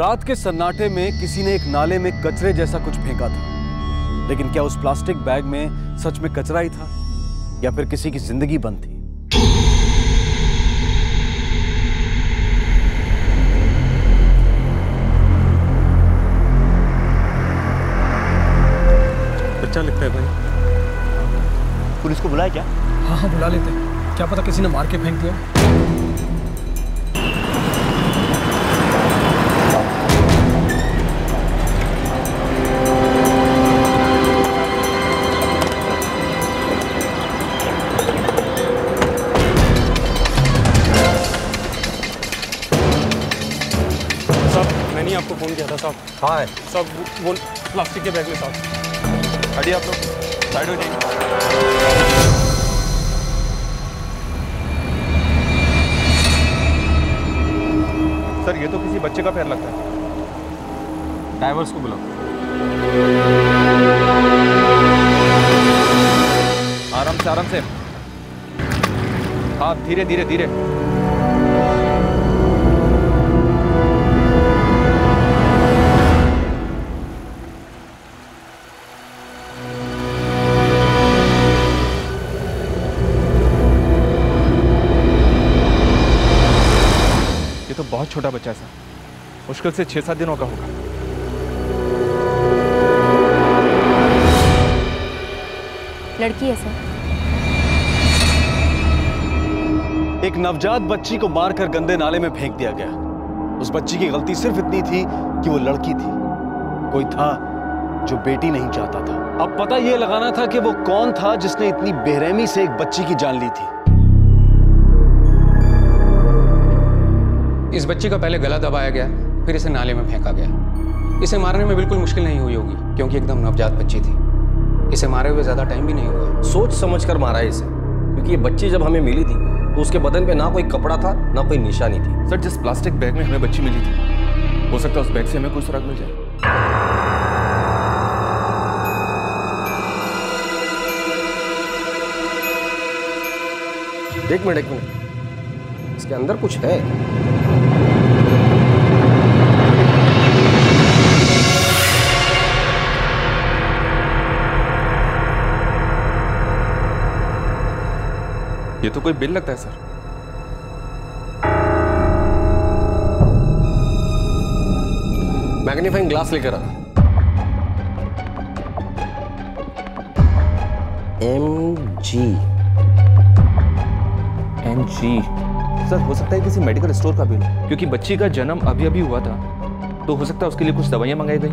रात के सन्नाटे में किसी ने एक नाले में कचरे जैसा कुछ फेंका था, लेकिन क्या उस प्लास्टिक बैग में सच में कचरा ही था या फिर किसी की जिंदगी बंद थी? बच्चा लगता है भाई। पुलिस को बुलाया क्या? हाँ हाँ बुला लेते हैं, क्या पता किसी ने मार के फेंक दिया। साहब मैंने आपको फोन किया था साहब। हाँ है साहब वो प्लास्टिक के बैग में साहब। हटिए आप लोग, साइड हो जाइए। सर ये तो किसी बच्चे का पैर लगता है। ड्राइवर्स को बुलाओ। आराम से। हाँ धीरे धीरे धीरे। ये तो बहुत छोटा बच्चा है सर, मुश्किल से 6-7 दिनों का होगा। लड़की है सर। एक नवजात बच्ची को मारकर गंदे नाले में फेंक दिया गया। उस बच्ची की गलती सिर्फ इतनी थी कि वो लड़की थी, कोई था जो बेटी नहीं चाहता था। अब पता ये लगाना था कि वो कौन था जिसने इतनी बेरहमी से एक बच्ची की जान ली थी। इस बच्ची का पहले गला दबाया गया, फिर इसे नाले में फेंका गया। इसे मारने में बिल्कुल मुश्किल नहीं हुई होगी, क्योंकि एकदम नवजात बच्ची थी। इसे मारे हुए ज्यादा टाइम भी नहीं हुआ। सोच समझ कर मारा है इसे, क्योंकि ये बच्ची जब हमें मिली थी तो उसके बदन पे ना कोई कपड़ा था ना कोई निशानी थी। सर जिस प्लास्टिक बैग में हमें बच्ची मिली थी, हो सकता है उस बैग से हमें कोई सुराग मिल जाए। एक मिनट, इसके अंदर कुछ है। ये तो कोई बिल लगता है सर। मैग्नीफाइंग ग्लास लेकर आ। MG सर हो सकता है किसी मेडिकल स्टोर का बिल, क्योंकि बच्ची का जन्म अभी अभी हुआ था, तो हो सकता है उसके लिए कुछ दवाइयां मंगाई गई।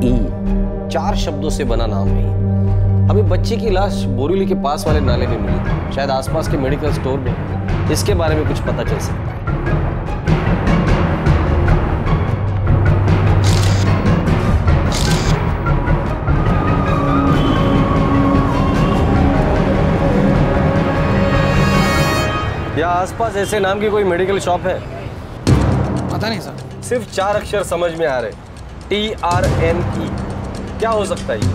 TRNE 4 शब्दों से बना नाम है। अभी बच्ची की लाश बोरीवली के पास वाले नाले में मिली थी। शायद आसपास के मेडिकल स्टोर में इसके बारे में कुछ पता चल सकता है। या आसपास ऐसे नाम की कोई मेडिकल शॉप है? पता नहीं सर। सिर्फ 4 अक्षर समझ में आ रहे। TRNE क्या हो सकता है ये?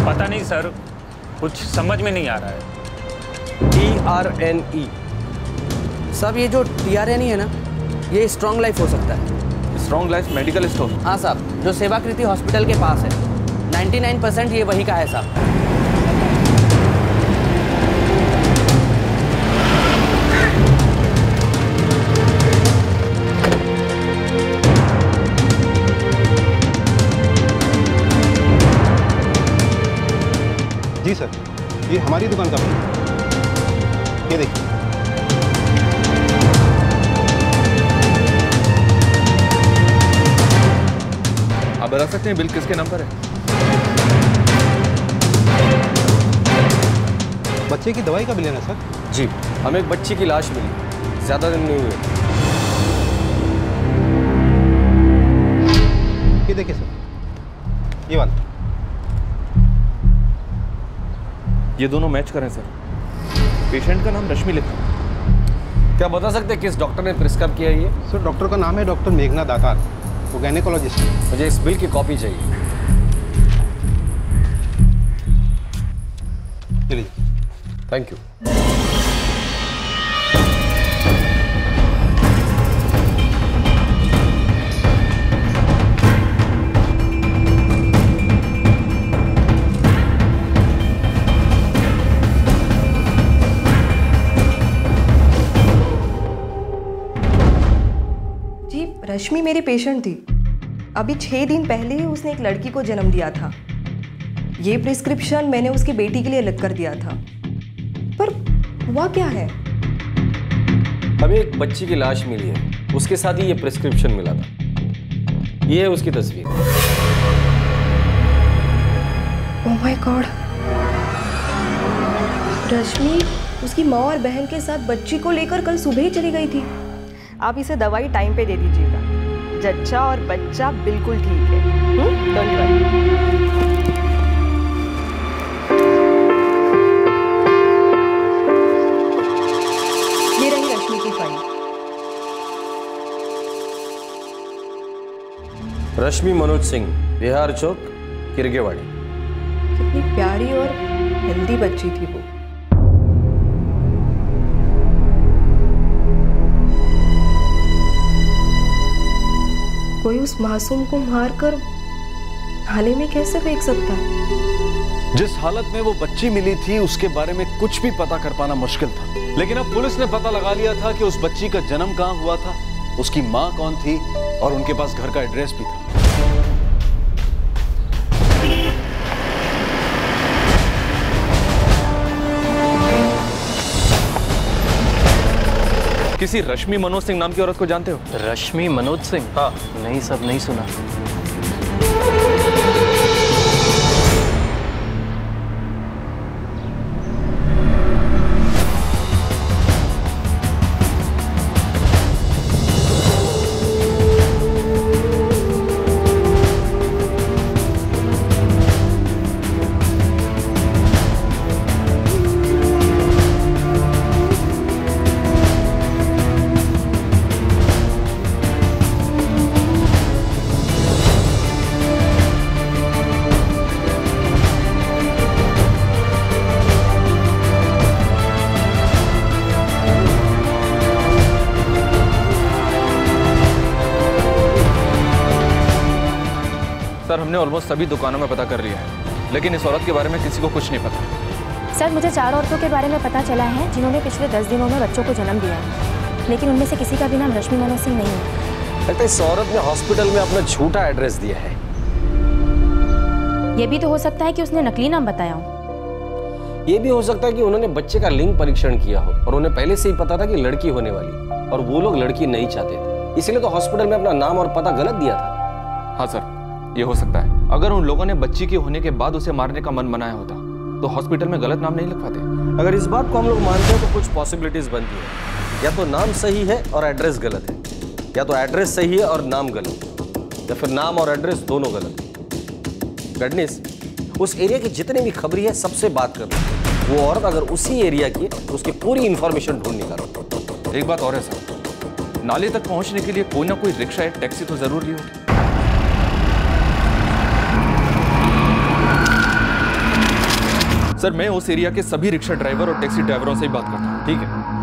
पता नहीं सर, कुछ समझ में नहीं आ रहा है। TRNE साहब ये जो TRNE है ना, ये स्ट्रॉन्ग लाइफ हो सकता है। Strong life medical store? हाँ साहब, जो सेवाकृति हॉस्पिटल के पास है। 99% ये वही का है साहब। जी सर, ये हमारी दुकान का है। ये देखिए। आप बता सकते हैं बिल किसके नाम पर है? बच्चे की दवाई का बिल है ना सर? जी, हमें एक बच्ची की लाश मिली, ज्यादा दिन नहीं हुए। ये देखिए सर, ये वाला। ये दोनों मैच करें सर। पेशेंट का नाम रश्मि लिखा। क्या बता सकते हैं किस डॉक्टर ने प्रिस्क्राइब किया है ये? सर डॉक्टर का नाम है डॉक्टर मेघना दातार, वो गायनेकोलॉजिस्ट है। मुझे इस बिल की कॉपी चाहिए। चलिए। Thank you. रश्मि मेरी पेशेंट थी। अभी 6 दिन पहले ही उसने एक लड़की को जन्म दिया था। ये प्रिस्क्रिप्शन मैंने उसकी बेटी के लिए लिख कर दिया था, पर हुआ क्या है? अभी एक बच्ची की लाश मिली है, उसके साथ ही ये प्रिस्क्रिप्शन मिला था। ये है उसकी तस्वीर। ओह माय गॉड, रश्मि उसकी माँ और बहन के साथ बच्ची को लेकर कल सुबह ही चली गई थी। आप इसे दवाई टाइम पे दे दीजिएगा। जच्चा और बच्चा बिल्कुल ठीक है। Don't worry. ये रही रश्मि की फाइल। रश्मि मनोज सिंह, बिहार चौक, किरगेवाड़ी। कितनी प्यारी और हेल्दी बच्ची थी वो। कोई उस मासूम को मारकर नाले में कैसे फेंक सकता है? जिस हालत में वो बच्ची मिली थी उसके बारे में कुछ भी पता कर पाना मुश्किल था, लेकिन अब पुलिस ने पता लगा लिया था कि उस बच्ची का जन्म कहां हुआ था, उसकी मां कौन थी और उनके पास घर का एड्रेस भी था। किसी रश्मि मनोज सिंह नाम की औरत को जानते हो? रश्मि मनोज सिंह? हाँ। नहीं सब नहीं सुना। सर, हमने ऑलमोस्ट सभी दुकानों में पता कर लिया है, लेकिन इस औरत के बारे में किसी को कुछ नहीं पता। सर, मुझे 4 औरतों के बारे में पता चला है जिन्होंने पिछले 10 दिनों में बच्चों को जन्म दिया है, लेकिन उनमें से किसी का भी नाम रश्मि मनोज सिंह नहीं है। लगता है इस औरत ने हॉस्पिटल में अपना झूठा एड्रेस दिया है। ये भी तो हो सकता है कि उसने नकली नाम बताया हो। ये भी हो सकता है कि उन्होंने बच्चे का लिंग परीक्षण किया हो और उन्हें पहले से ही पता था कि लड़की होने वाली, और वो लोग लड़की नहीं चाहते थे, इसलिए तो हॉस्पिटल में अपना नाम और पता गलत दिया था। हाँ सर, ये हो सकता है। अगर उन लोगों ने बच्ची के होने के बाद उसे मारने का मन बनाया होता तो हॉस्पिटल में गलत नाम नहीं लिखवाते। अगर इस बात को हम लोग मानते हैं तो कुछ पॉसिबिलिटीज बनती है। या तो नाम सही है और एड्रेस गलत है, या तो एड्रेस सही है और नाम गलत, या फिर नाम और एड्रेस दोनों गलत है। गडनेस, उस एरिया की जितने भी खबरी है सबसे बात कर लो। वो औरत अगर उसी एरिया की है तो उसकी पूरी इंफॉर्मेशन ढूंढ निकालो। एक बात और है सर, नाले तक पहुंचने के लिए कोई ना कोई रिक्शा या टैक्सी तो जरूर ली होगी। सर, मैं उस एरिया के सभी रिक्शा ड्राइवर और टैक्सी ड्राइवरों से ही बात करता हूँ, ठीक है?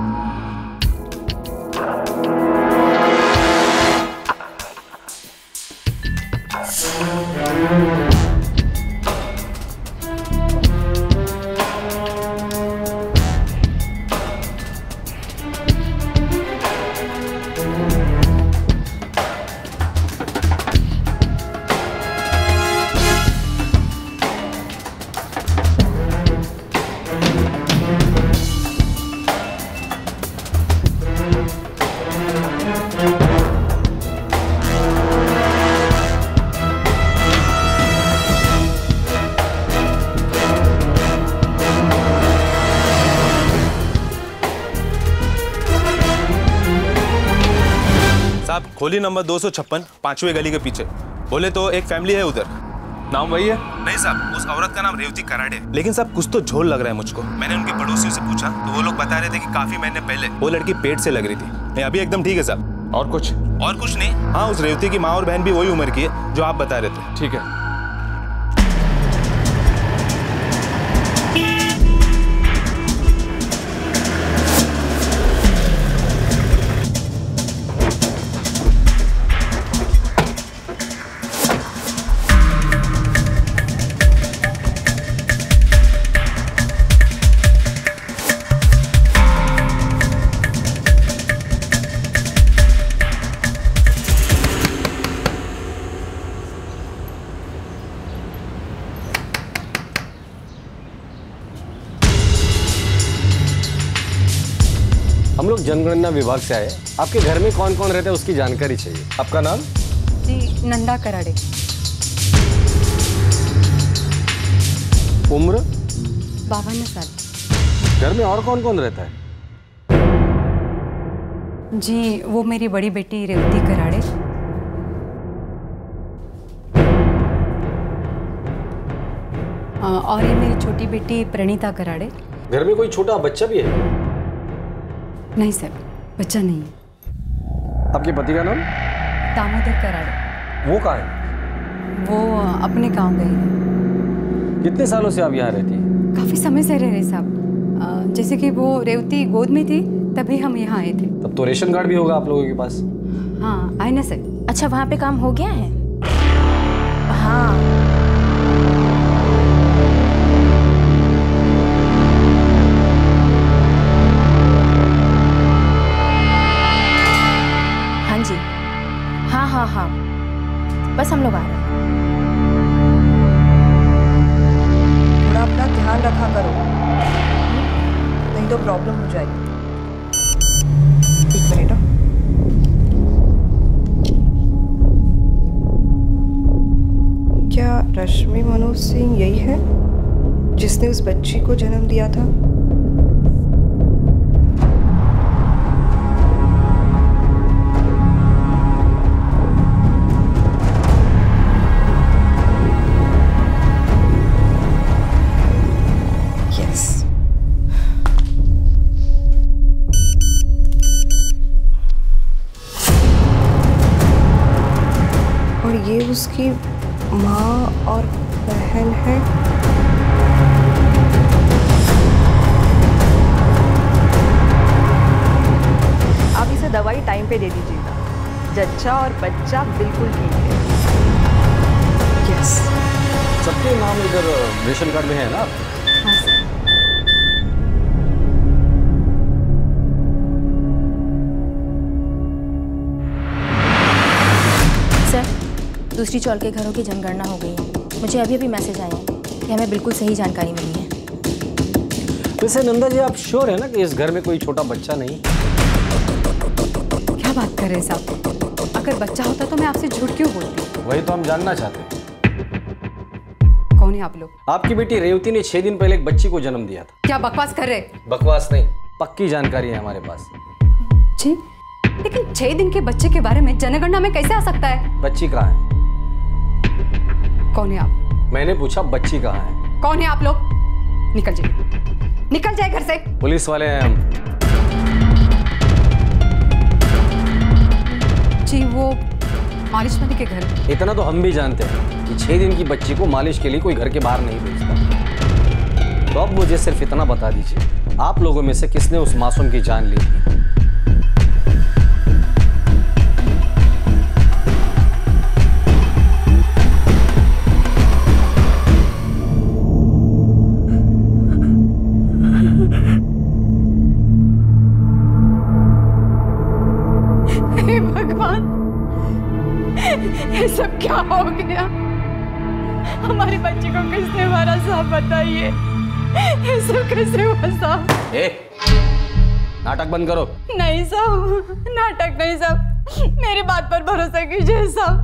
खोली नंबर 256, 5वीं गली के पीछे। बोले तो एक फैमिली है उधर। नाम वही है? नहीं साहब, उस औरत का नाम रेवती कराड़े, लेकिन साहब कुछ तो झोल लग रहा है मुझको। मैंने उनके पड़ोसियों से पूछा तो वो लोग बता रहे थे कि काफी महीने पहले वो लड़की पेट से लग रही थी। नहीं, अभी एकदम ठीक है साहब। और कुछ? और कुछ नहीं। हाँ, उस रेवती की माँ और बहन भी वही उम्र की है जो आप बता रहे थे। ठीक है। लोग जनगणना विभाग से आए। आपके घर में कौन कौन रहता है उसकी जानकारी चाहिए। आपका नाम? जी नंदा कराड़े। उम्र? 52 साल। घर में और कौन कौन रहता है? जी वो मेरी बड़ी बेटी रेवती कराड़े, और ये मेरी छोटी बेटी प्रणीता कराड़े। घर में कोई छोटा बच्चा भी है? नहीं सर, बच्चा नहीं है। आपके पति का नाम? दामोदर कराड़े। वो कहाँ है? वो अपने गांव गए हैं। कितने सालों से आप यहाँ रहती हैं? काफी समय से रह रहे साहब। जैसे कि वो रेवती गोद में थी तभी हम यहाँ आए थे। तब तो रेशन कार्ड भी होगा आप लोगों के पास? हाँ आए ना सर। अच्छा वहाँ पे काम हो गया है? हाँ जी, हाँ हाँ हाँ, बस हम लोग आ रहे हैं। थोड़ा अपना ध्यान रखा करो, नहीं तो प्रॉब्लम हो जाएगी। एक मिनट। क्या रश्मि मनोज सिंह यही है जिसने उस बच्ची को जन्म दिया था? उसकी माँ और बहन है। आप इसे दवाई टाइम पे दे दीजिएगा। जच्चा और बच्चा बिल्कुल ठीक है। यस। सबके नाम इधर रेशन कार्ड में है ना? हाँ सर। दूसरी चौल के घरों की जनगणना हो गई है। मुझे अभी अभी मैसेज आया है कि हमें बिल्कुल सही जानकारी मिली है। वैसे नंदा जी आप श्योर है ना कि इस घर में कोई छोटा बच्चा नहीं? क्या बात कर रहे हैं साहब? अगर बच्चा होता तो मैं आपसे झूठ क्यों बोलती? वही तो हम जानना चाहते हैं। कौन है आप लोग? आपकी बेटी रेवती ने 6 दिन पहले एक बच्ची को जन्म दिया था। क्या बकवास कर रहे? बकवास नहीं, पक्की जानकारी है हमारे पास। जी, लेकिन 6 दिन के बच्चे के बारे में जनगणना में कैसे आ सकता है? बच्ची कहाँ है? कौन है आप? मैंने पूछा बच्ची कहाँ है? कौन है आप लोग? निकल जाइए, निकल जाए घर से। पुलिस वाले हैं हम। जी वो मालिश वाले के घर। इतना तो हम भी जानते हैं कि 6 दिन की बच्ची को मालिश के लिए कोई घर के बाहर नहीं भेजता। तो अब मुझे सिर्फ इतना बता दीजिए, आप लोगों में से किसने उस मासूम की जान ली थी? ये सब क्या हो गया? हमारी बच्ची को किसने मारा साहब बताइए? ये सब कैसे हुआ साहब? नाटक बंद करो। नहीं साहब, नाटक नहीं साहब, मेरी बात पर भरोसा कीजिए साहब।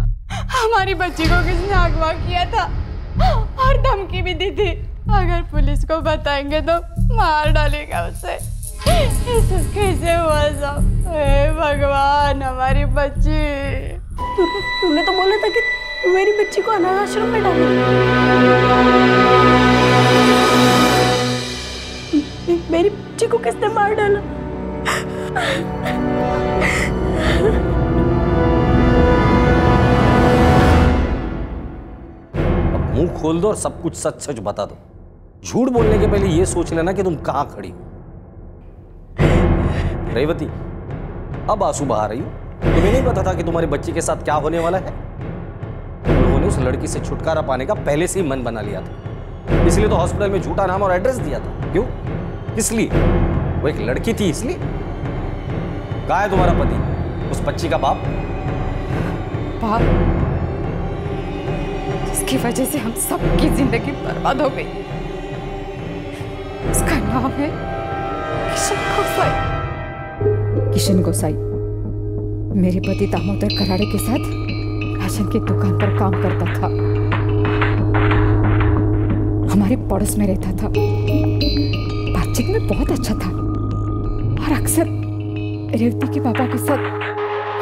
हमारी बच्ची को किसने अगवा किया था और धमकी भी दी थी, अगर पुलिस को बताएंगे तो मार डालेगा उसे। ये सब कैसे हुआ साहब? हे भगवान, हमारी बच्ची। तुमने तो बोला था कि मेरी बच्ची को अनाथ आश्रम में डालो। मेरी बच्ची को किसने मार डाला? अब मुंह खोल दो और सब कुछ सच सच बता दो। झूठ बोलने के पहले ये सोच लेना कि तुम कहां खड़ी हो। रेवती, अब आंसू बहा रही हो? तुम्हें नहीं पता था कि तुम्हारी बच्ची के साथ क्या होने वाला है? तुम लोगों ने उस लड़की से छुटकारा पाने का पहले से ही मन बना लिया था, इसलिए तो हॉस्पिटल में झूठा नाम और एड्रेस दिया था। क्यों? किस लिए? वो एक लड़की थी इसलिए? कहाँ है तुम्हारा पति, उस बच्ची का बाप? बाप जिसकी वजह से हम सबकी जिंदगी बर्बाद हो गई, उसका नाम है किशन खोसाई। किशन गोसाई मेरे पति दामोदर कराड़े के साथ राशन की दुकान पर काम करता था। हमारे पड़ोस में रहता था। बातचीत में बहुत अच्छा था और अक्सर रेवती के पापा के साथ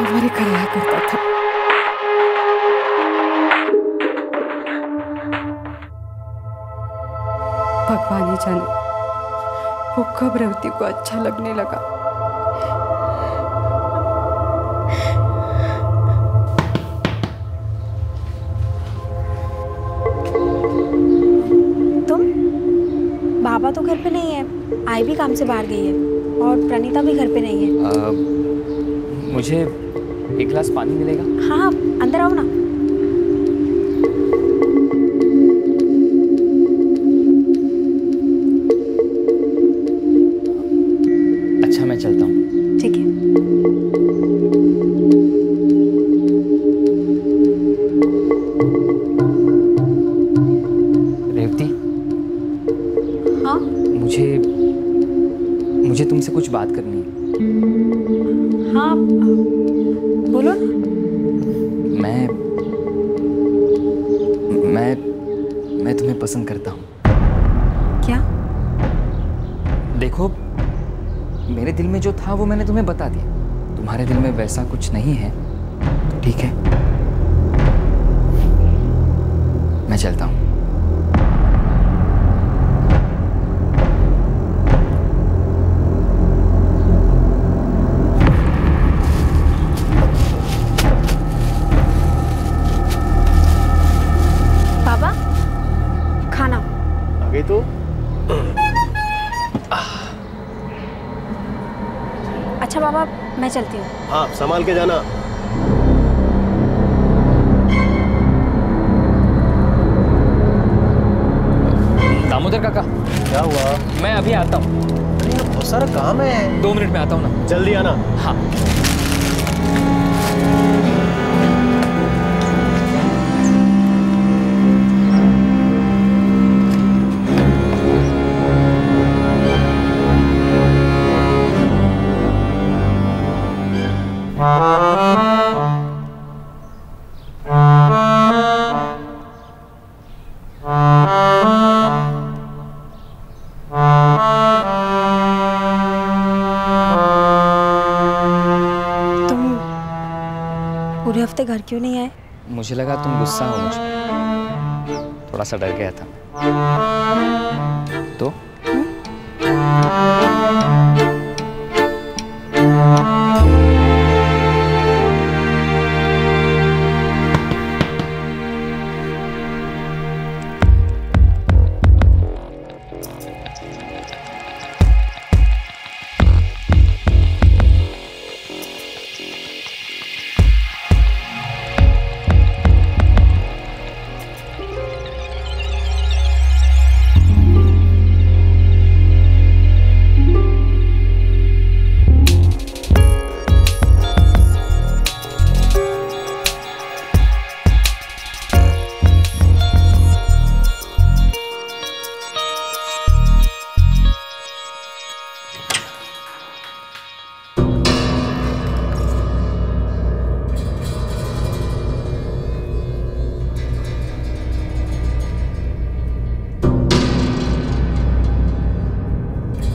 हमारे घर आया करता था। भगवान ही जाने वो कब रेवती को अच्छा लगने लगा। बाबा तो घर पे नहीं है, आई भी काम से बाहर गई है और प्रणीता भी घर पे नहीं है। मुझे एक गिलास पानी मिलेगा? हाँ, अंदर आओ ना। अच्छा, मैं चलता हूँ। ठीक है। रेवती, मुझे तुमसे कुछ बात करनी है। हाँ, बोलो ना। मैं तुम्हें पसंद करता हूँ। क्या? देखो, मेरे दिल में जो था वो मैंने तुम्हें बता दिया। तुम्हारे दिल में वैसा कुछ नहीं है तो ठीक है, मैं चलता हूँ। तो अच्छा बाबा, मैं चलती हूँ। हाँ, संभाल के जाना। दामोदर काका, क्या हुआ? मैं अभी आता हूँ। अरे बहुत सारा काम है। 2 मिनट में आता हूँ ना। जल्दी आना। हाँ। पूरे हफ्ते घर क्यों नहीं आए? मुझे लगा तुम गुस्सा हो मुझ पर, थोड़ा सा डर गया था। तो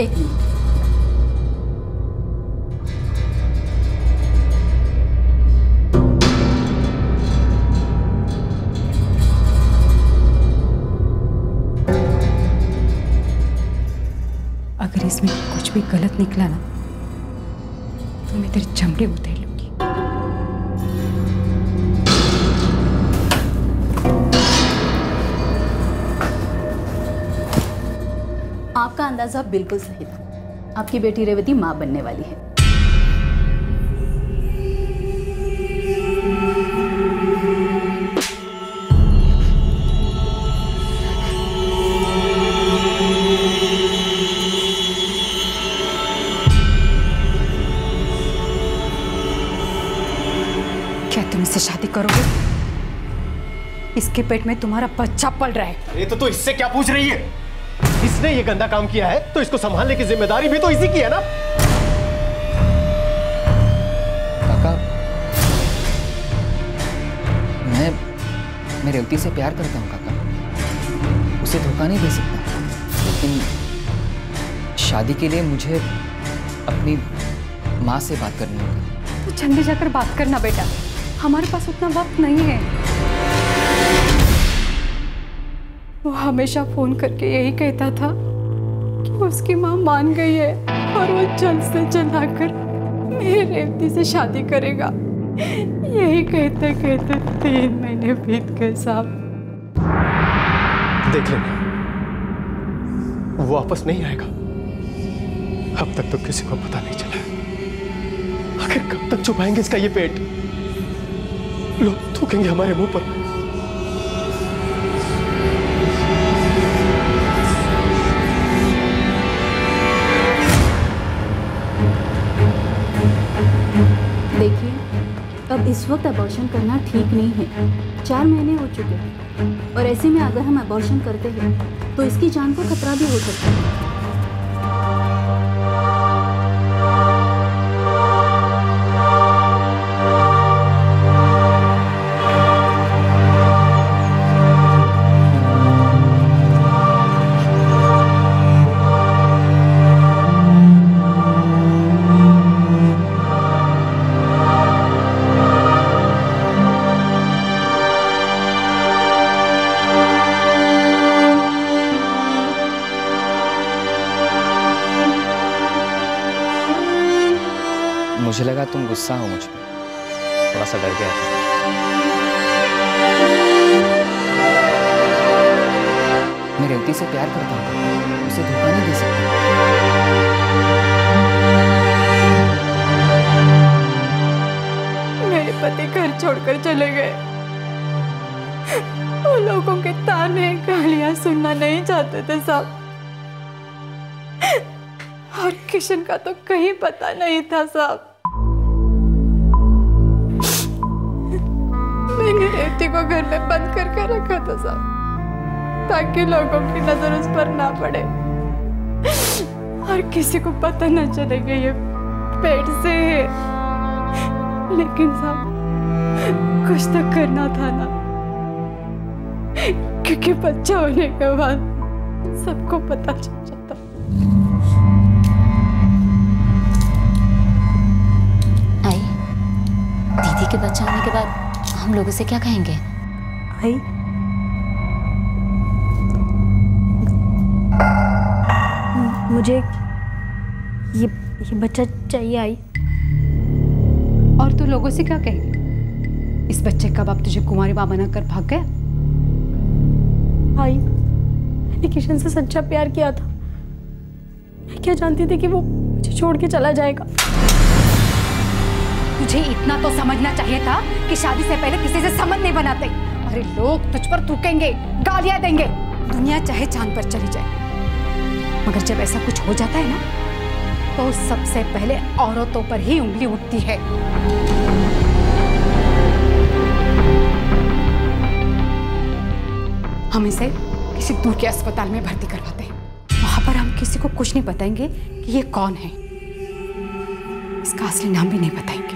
एक मिनट। अगर इसमें कुछ भी गलत निकला ना तो मैं तेरी चमड़ी उधेड़ लूंगी। आपका अंदाजा बिल्कुल सही था। आपकी बेटी रेवती मां बनने वाली है। क्या तुम इससे शादी करोगे? इसके पेट में तुम्हारा बच्चा पल रहा है। अरे तो इससे क्या पूछ रही है? इसने ये गंदा काम किया है तो इसको संभालने की जिम्मेदारी भी तो इसी की है ना। मैं रेवती से प्यार करता हूँ काका, उसे धोखा नहीं दे सकता, लेकिन शादी के लिए मुझे अपनी माँ से बात करनी होगी। तो जल्दी जाकर बात करना बेटा, हमारे पास उतना वक्त नहीं है। वो हमेशा फोन करके यही कहता था कि उसकी माँ मान गई है और वो जल्द से जल्द आकर मेरे रेवती से शादी करेगा। यही कहते कहते 3 महीने बीत गए साहब। देख लेना, वो वापस नहीं आएगा। अब तक तो किसी को पता नहीं चला। आखिर कब तक छुपाएंगे इसका ये पेट? लोग थूकेंगे हमारे मुंह पर। देखिए, अब इस वक्त अबॉर्शन करना ठीक नहीं है। 4 महीने हो चुके हैं और ऐसे में अगर हम अबॉर्शन करते हैं तो इसकी जान को खतरा भी हो सकता है। मुझे लगा तुम गुस्सा हो मुझ पे, थोड़ा सा डर गया था। मैं रेवती से प्यार करता हूँ, उसे धोखा नहीं दे सकता। मेरे पति घर छोड़कर चले गए। वो लोगों के ताने गालियां सुनना नहीं चाहते थे साहब, और किशन का तो कहीं पता नहीं था साहब। मैंने रेवती को घर में बंद करके रखा था साहब, ताकि लोगों की नजर उस पर ना पड़े और किसी को पता न चले कि ये पेट से है। लेकिन साहब कुछ तो करना था ना, क्योंकि बच्चा होने के बाद सबको पता चल जाता। आई, दीदी के बच्चा होने के बाद हम लोग उसे क्या कहेंगे? आई, मुझे ये बच्चा चाहिए आई। और तू लोगों से क्या कहेगी? इस बच्चे का बाप तुझे कुंवारी मां बनाकर भाग गया? आई, मैंने किशन से सच्चा प्यार किया था। मैं क्या जानती थी कि वो मुझे छोड़ के चला जाएगा। तुझे इतना तो समझना चाहिए था कि शादी से पहले किसी से संबंध नहीं बनाते। अरे लोग तुझ पर थूकेंगे, गालियां देंगे, दुनिया चाहे चांद पर चली जाए, मगर जब ऐसा कुछ हो जाता है ना, तो सबसे पहले औरतों पर ही उंगली उठती है। हम इसे किसी दूर के अस्पताल में भर्ती करवाते हैं। वहां पर हम किसी को कुछ नहीं बताएंगे कि ये कौन है, इसका असली नाम भी नहीं बताएंगे।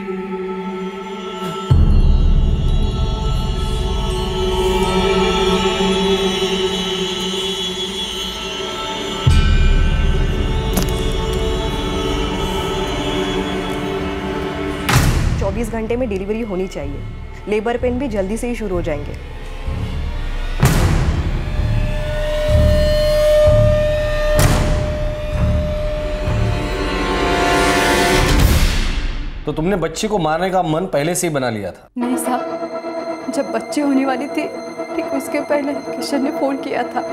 24 घंटे में डिलीवरी होनी चाहिए। लेबर पेन भी जल्दी से ही शुरू हो जाएंगे। तो तुमने बच्ची को मारने का मन पहले से ही बना लिया था? नहीं साहब, जब बच्चे होने वाली थी ठीक उसके पहले किशन ने फोन किया था।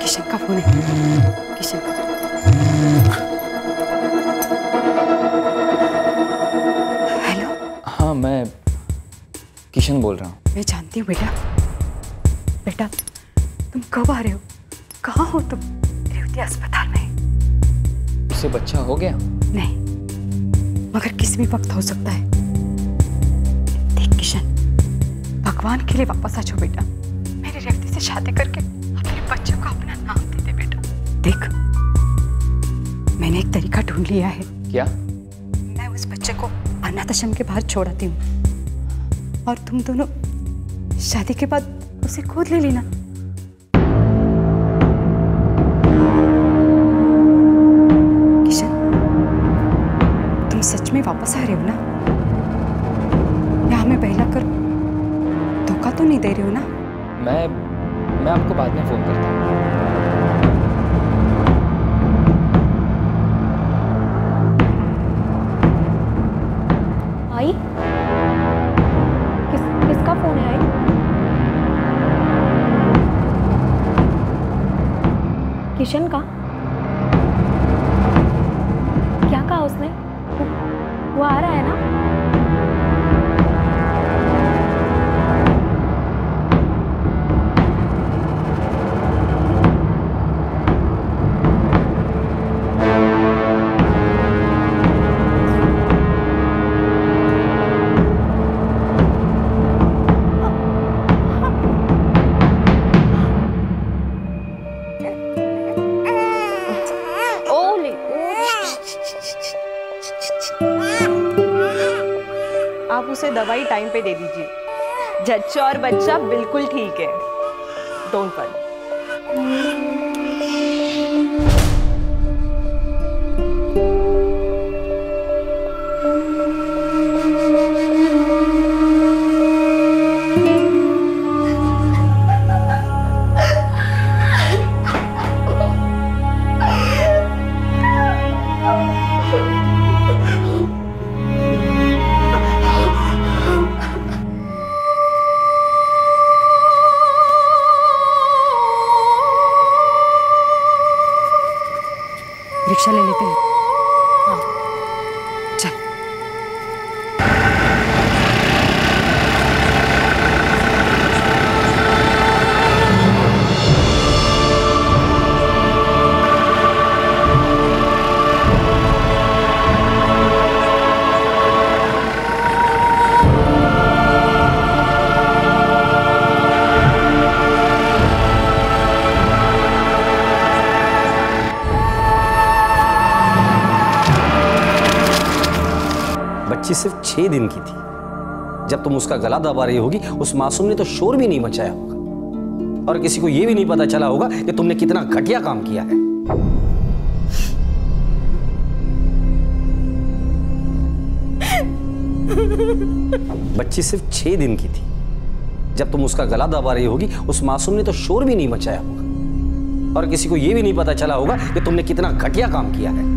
किशन का फोन है, किशन का। हेलो। हाँ, मैं किशन बोल रहा हूँ। मैं जानती हूँ बेटा। बेटा तुम कब आ रहे हो? कहाँ हो तुम? रेवती अस्पताल में। उसे बच्चा हो गया? नहीं, मगर किसी भी वक्त हो सकता है। देख किशन, भगवान के लिए वापस आ जाओ बेटा। मेरी रेवती से शादी करके अपने बच्चों को अपना नाम दे दे बेटा। देख, मैंने एक तरीका ढूंढ लिया है। क्या? मैं उस बच्चे को अनाथ आश्रम के बाहर छोड़ आती हूँ और तुम दोनों शादी के बाद उसे गोद ले लेना। किशन, तुम सच में वापस आ रहे हो ना? या हमें बहला कर धोखा तो नहीं दे रहे हो ना? मैं आपको बाद में फोन करता हूँ। आई? किसका फोन है? आई? किशन का? क्या कहा उसने? वो आ रहा है ना? आप उसे दवाई टाइम पे दे दीजिए। जच्चा और बच्चा बिल्कुल ठीक है। Don't worry. रिक्शा ले लेते हैं। हाँ, चल। बच्ची सिर्फ 6 दिन की थी। जब तुम उसका गला दबा रही होगी, उस मासूम ने तो शोर भी नहीं मचाया होगा और किसी को यह भी नहीं पता चला होगा कि तुमने कितना घटिया काम किया है। बच्ची सिर्फ 6 दिन की थी। जब तुम उसका गला दबा रही होगी, उस मासूम ने तो शोर भी नहीं मचाया होगा और किसी को यह भी नहीं पता चला होगा कि तुमने कितना घटिया काम किया है।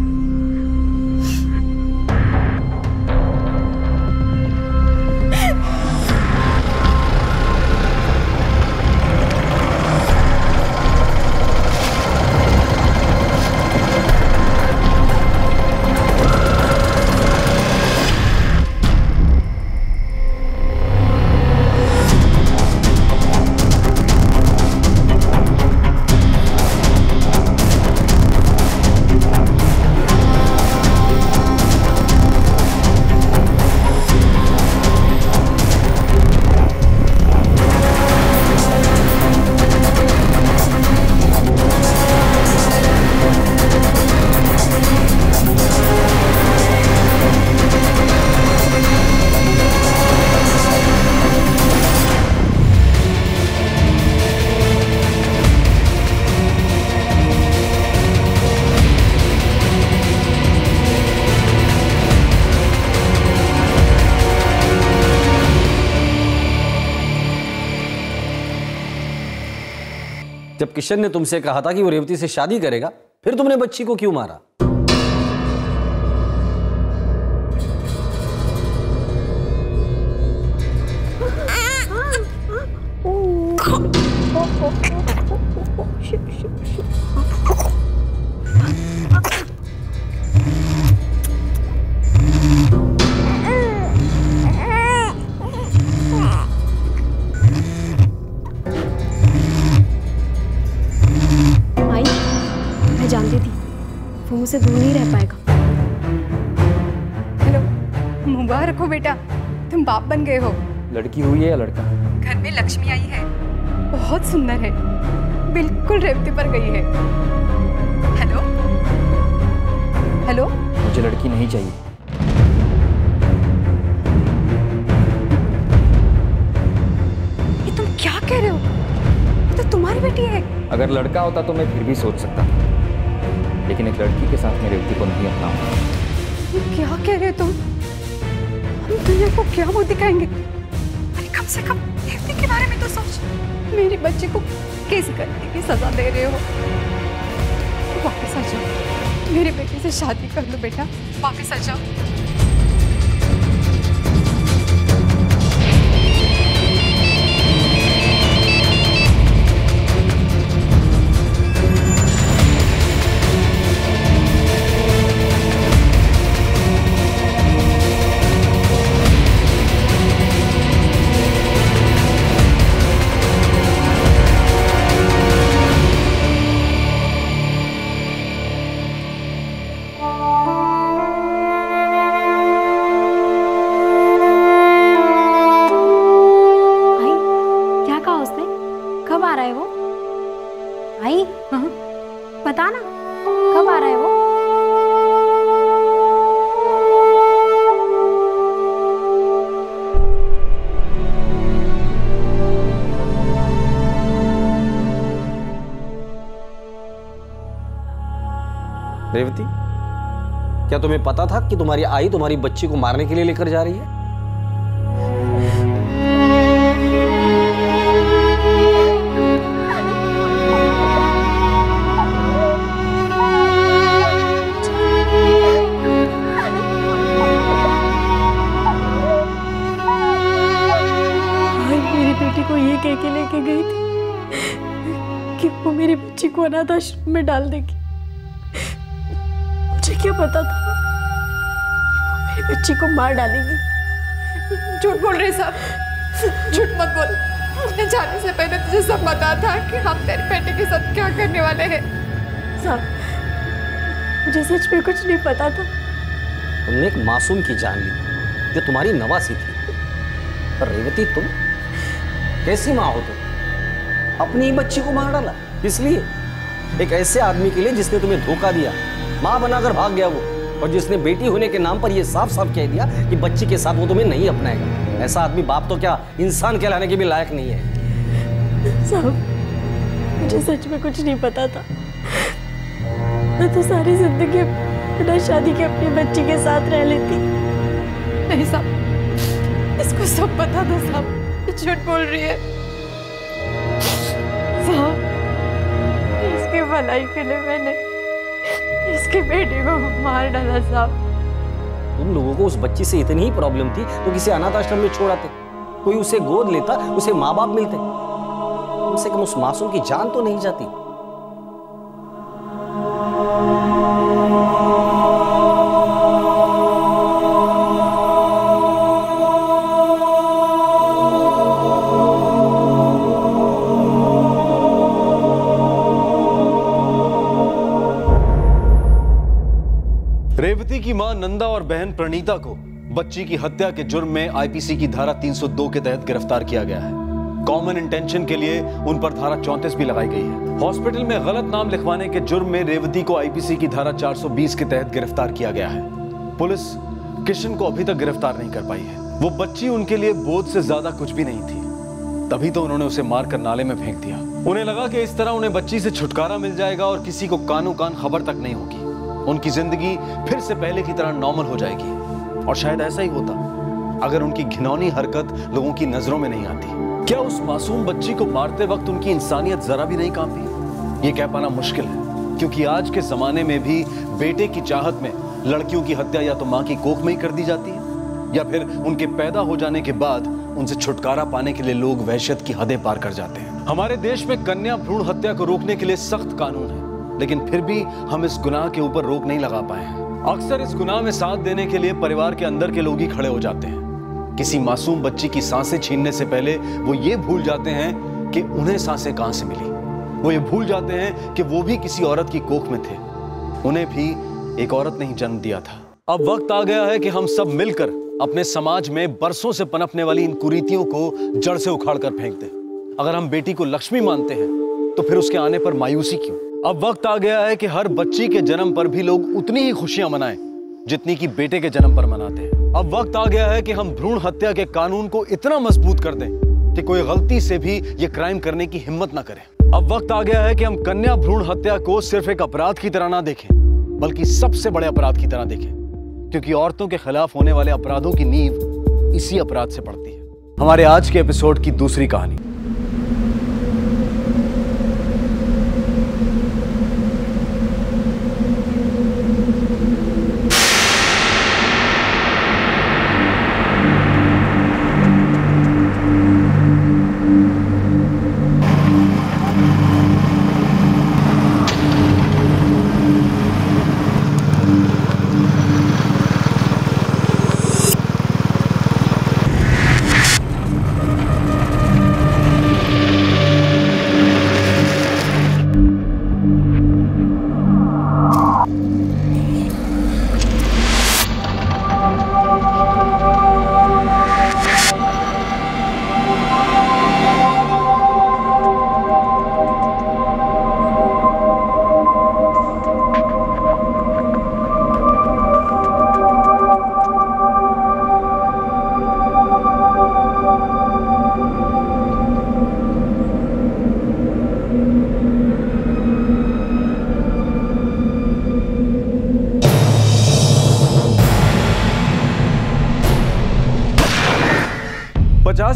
जब किशन ने तुमसे कहा था कि वो रेवती से शादी करेगा, फिर तुमने बच्ची को क्यों मारा? जानती थी वो मुझसे दूर नहीं रह पाएगा। हेलो। मुबारक हो बेटा, तुम बाप बन गए हो। लड़की हुई है या लड़का? घर में लक्ष्मी आई है, बहुत सुंदर है, बिल्कुल रेवती पर गई है। हेलो हेलो, मुझे लड़की नहीं चाहिए। ये तुम क्या कह रहे हो? ये तो तुम्हारी बेटी है। अगर लड़का होता तो मैं फिर भी सोच सकता था, लेकिन एक लड़की के साथ मैं रेवती को नहीं अपनाऊंगा। ये क्या कह रहे हो तुम? हम दुनिया को क्या मुंह दिखाएंगे? अरे कम से कम रेवती के बारे में तो सोच। मेरे बच्चे को कैसे करने की सजा दे रहे हो? वापस आ जाओ, मेरे बेटे से शादी कर लो बेटा, वापस आ जाओ। रेवती, क्या तुम्हें पता था कि तुम्हारी आई तुम्हारी बच्ची को मारने के लिए लेकर जा रही है? मेरी बेटी को ये कह के लेके गई थी कि वो मेरी बच्ची को अनाथ आश्रम में डाल देगी। मुझे क्या पता था मेरी बच्ची को मार डालेगी। झूठ बोल रहे साहब, झूठ मत बोल। हमने जाने से पहले तुझे सब पता था कि हम तेरे बेटे के साथ क्या करने वाले हैं। साहब, मुझे सच में कुछ नहीं पता था। तुमने एक मासूम की जान ली जो तुम्हारी नवासी थी। पर रेवती, तुम कैसी माँ हो? तुम अपनी ही बच्ची को मार डाला, इसलिए एक ऐसे आदमी के लिए जिसने तुम्हें धोखा दिया, माँ बनाकर भाग गया वो, और जिसने बेटी होने के नाम पर यह साफ साफ कह दिया कि बच्ची के साथ वो तुम्हें नहीं अपनाएगा। ऐसा आदमी बाप तो क्या इंसान कहलाने के भी लायक नहीं है। साहब, मुझे सच में कुछ नहीं पता था। मैं तो सारी जिंदगी बिना शादी के अपनी बच्ची के साथ रह लेती। नहीं साहब, इसको सब पता था साहब, झूठ बोल रही है। साहब, इसके भलाई के लिए मैंने इसके बेटे को मार डाला साहब। तुम लोगों को उस बच्ची से इतनी ही प्रॉब्लम थी तो किसी अनाथ आश्रम में छोड़ आते, कोई उसे गोद लेता, उसे माँ बाप मिलते, कम से कम उस मासूम की जान तो नहीं जाती। रेवती की मां नंदा और बहन प्रणीता को बच्ची की हत्या के जुर्म में आईपीसी की धारा 302 के तहत गिरफ्तार किया गया है। कॉमन इंटेंशन के लिए उन पर धारा 34 भी लगाई गई है। हॉस्पिटल में गलत नाम लिखवाने के जुर्म में रेवती को आईपीसी की धारा 420 के तहत गिरफ्तार किया गया है। पुलिस किशन को अभी तक गिरफ्तार नहीं कर पाई है। वो बच्ची उनके लिए बोझ से ज्यादा कुछ भी नहीं थी, तभी तो उन्होंने उसे मारकर नाले में फेंक दिया। उन्हें लगा कि इस तरह उन्हें बच्ची से छुटकारा मिल जाएगा और किसी को कानो कान खबर तक नहीं होगी। उनकी जिंदगी फिर से पहले की तरह नॉर्मल हो जाएगी। और शायद ऐसा ही होता अगर उनकी घिनौनी हरकत लोगों की नजरों में नहीं आती। क्या उस मासूम बच्ची को मारते वक्त उनकी इंसानियत जरा भी नहीं कांपी? ये कह पाना मुश्किल है, क्योंकि आज के जमाने में भी बेटे की चाहत में लड़कियों की हत्या या तो मां की कोख में ही कर दी जाती है, या फिर उनके पैदा हो जाने के बाद उनसे छुटकारा पाने के लिए लोग वहशत की हदें पार कर जाते हैं। हमारे देश में कन्या भ्रूण हत्या को रोकने के लिए सख्त कानून है, लेकिन फिर भी हम इस गुनाह के ऊपर रोक नहीं लगा पाए हैं। अक्सर इस गुनाह में साथ देने के लिए परिवार के अंदर के लोग ही खड़े हो जाते हैं। किसी मासूम बच्ची की सांसें छीनने से पहले वो ये भूल जाते हैं कि उन्हें सांसें कहां से मिली। वो ये भूल जाते हैं कि वो भी किसी औरत की कोख में थे, उन्हें भी एक औरत ने ही जन्म दिया था। अब वक्त आ गया है कि हम सब मिलकर अपने समाज में बरसों से पनपने वाली इन कुरीतियों को जड़ से उखाड़ कर फेंक दे। अगर हम बेटी को लक्ष्मी मानते हैं तो फिर उसके आने पर मायूसी क्यों? अब वक्त आ गया है कि हर बच्ची के जन्म पर भी लोग उतनी ही खुशियां मनाएं जितनी कि बेटे के जन्म पर मनाते हैं। अब वक्त आ गया है कि हम भ्रूण हत्या के कानून को इतना मजबूत कर दें कि कोई गलती से भी ये क्राइम करने की हिम्मत ना करे। अब वक्त आ गया है कि हम कन्या भ्रूण हत्या को सिर्फ एक अपराध की तरह ना देखें, बल्कि सबसे बड़े अपराध की तरह देखें, क्योंकि औरतों के खिलाफ होने वाले अपराधों की नींव इसी अपराध से पड़ती है। हमारे आज के एपिसोड की दूसरी कहानी।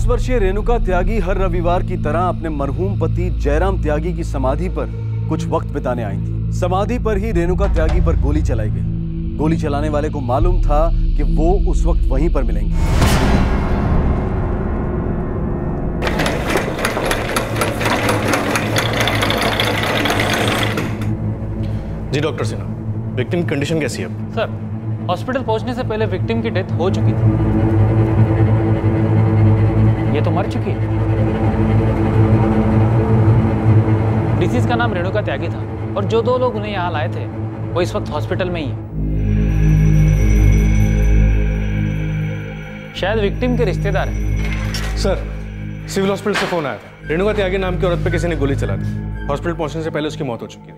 वर्षीय रेणुका त्यागी हर रविवार की तरह अपने मरहूम पति जयराम त्यागी की समाधि पर कुछ वक्त बिताने आई थी। समाधि पर ही रेणुका त्यागी पर गोली चलाई गई। गोली चलाने वाले को मालूम था कि वो उस वक्त वहीं पर मिलेंगे। जी डॉक्टर सिन्हा, विक्टिम की कंडीशन कैसी है? सर, हॉस्पिटल पहुंचने से पहले विक्टिम की डेथ हो चुकी थी। ये तो मर चुकी है। डिसीज का नाम रेणुका त्यागी था और जो दो लोग उन्हें यहाँ लाए थे वो इस वक्त हॉस्पिटल में ही है। शायद विक्टिम के रिश्तेदार हैं। सर, सिविल हॉस्पिटल से फोन आया था। रेणुका त्यागी नाम की औरत पे किसी ने गोली चला दी। हॉस्पिटल पहुंचने से पहले उसकी मौत हो चुकी है।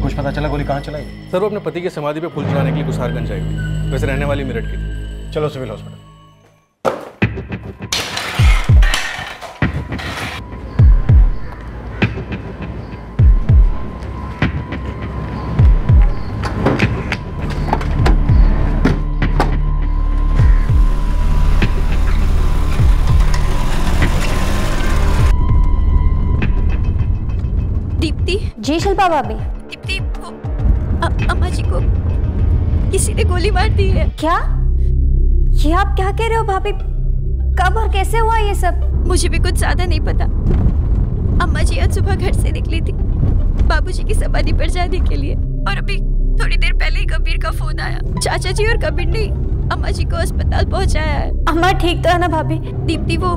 कुछ पता चला गोली कहाँ चलाई? सर, वो अपने पति की समाधि पे फूल चढ़ाने के लिए गुसारगंज आई थी। वैसे रहने वाली मेरठ की थी। चलो सिविल हॉस्पिटल। जी शिल्पा भाभी। दीप्ति, अम्मा जी को किसी ने गोली मार दी है। क्या? ये आप क्या कह रहे हो भाभी? कब और कैसे हुआ ये सब? मुझे भी कुछ ज्यादा नहीं पता। अम्मा जी आज सुबह घर से निकली थी बाबूजी की समाधि पर जाने के लिए, और अभी थोड़ी देर पहले ही कबीर का फोन आया। चाचा जी और कबीर ने अम्मा जी को अस्पताल पहुंचाया है। अम्मा ठीक तो है ना भाभी? दीप्ति, वो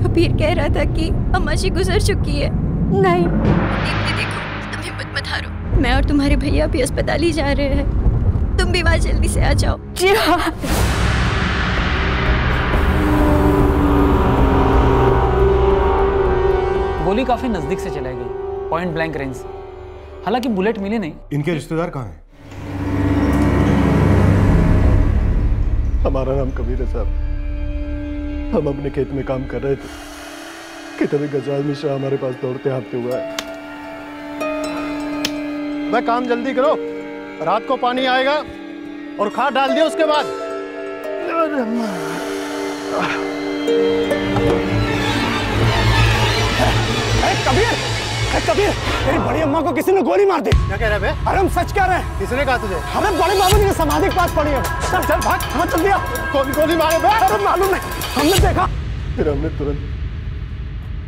कबीर कह रहा था कि अम्मा जी गुजर चुकी है। नहीं दीप्ति, देखो, तुम हिम्मत मत हारो। मैं और तुम्हारे भैया भी अस्पताल ही जा रहे हैं। तुम भी वहाँ जल्दी से आ जाओ। जी हाँ। गोली काफी नजदीक से चलाई गई, पॉइंट ब्लैंक रेंज। हालांकि बुलेट मिली नहीं। इनके रिश्तेदार कहाँ हैं? हमारा नाम कबीर है साहब। हम अपने खेत में काम कर रहे थे कि तभी गजराज मिश्रा हमारे पास दौड़ते हाँफते हुआ है। भाई काम जल्दी करो, रात को पानी आएगा और खाद डाल दिया उसके बाद। कबीर, मेरी बड़ी अम्मा को किसी ने गोली मार दी। क्या कह रहे बे? अरे हम सच कह रहे हैं। किसने कहा तुझे? अरे बड़े बाबूजी की समाधि के पास पड़ी है। चल चल भाग, मत जल्दी आ। कौन गोली मारे बे? अरे मालूम नहीं, हमने देखा। फिर हमने तुरंत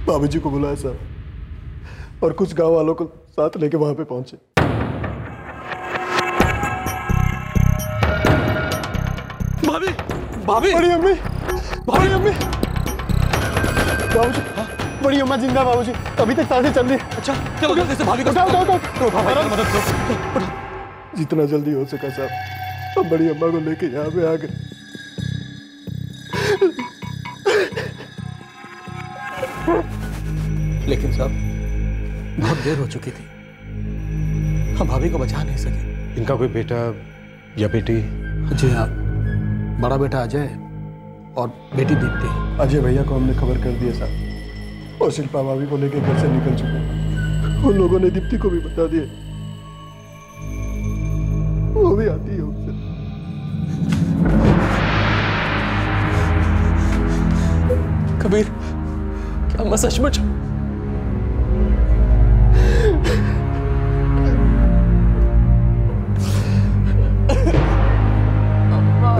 बाबूजी को बुलाया साहब और कुछ गांव वालों को साथ लेके वहां पे पहुंचे। भाभी, भाभी, बड़ी अम्मी, बड़ी अम्मी, बाबूजी, बड़ी अम्मा जिंदा बाबूजी, अभी तक सांसें चल रही है। अच्छा, चलो जल्दी से भाभी को उठाओ, उठाओ, उठाओ, मदद करो। जितना जल्दी हो सका साहब हम बड़ी अम्मा को लेके यहाँ पे आ गए। लेकिन साहब बहुत देर हो चुकी थी, हम भाभी को बचा नहीं सके। इनका कोई बेटा या बेटी? जी हाँ, बड़ा बेटा अजय और बेटी दीप्ति। अजय भैया को हमने खबर कर दिया साहब, और शिल्पा भाभी को लेके घर से निकल चुके। उन लोगों ने दीप्ति को भी बता दिया, वो भी आती है उनसे। कबीर, क्या मैं सचमुच?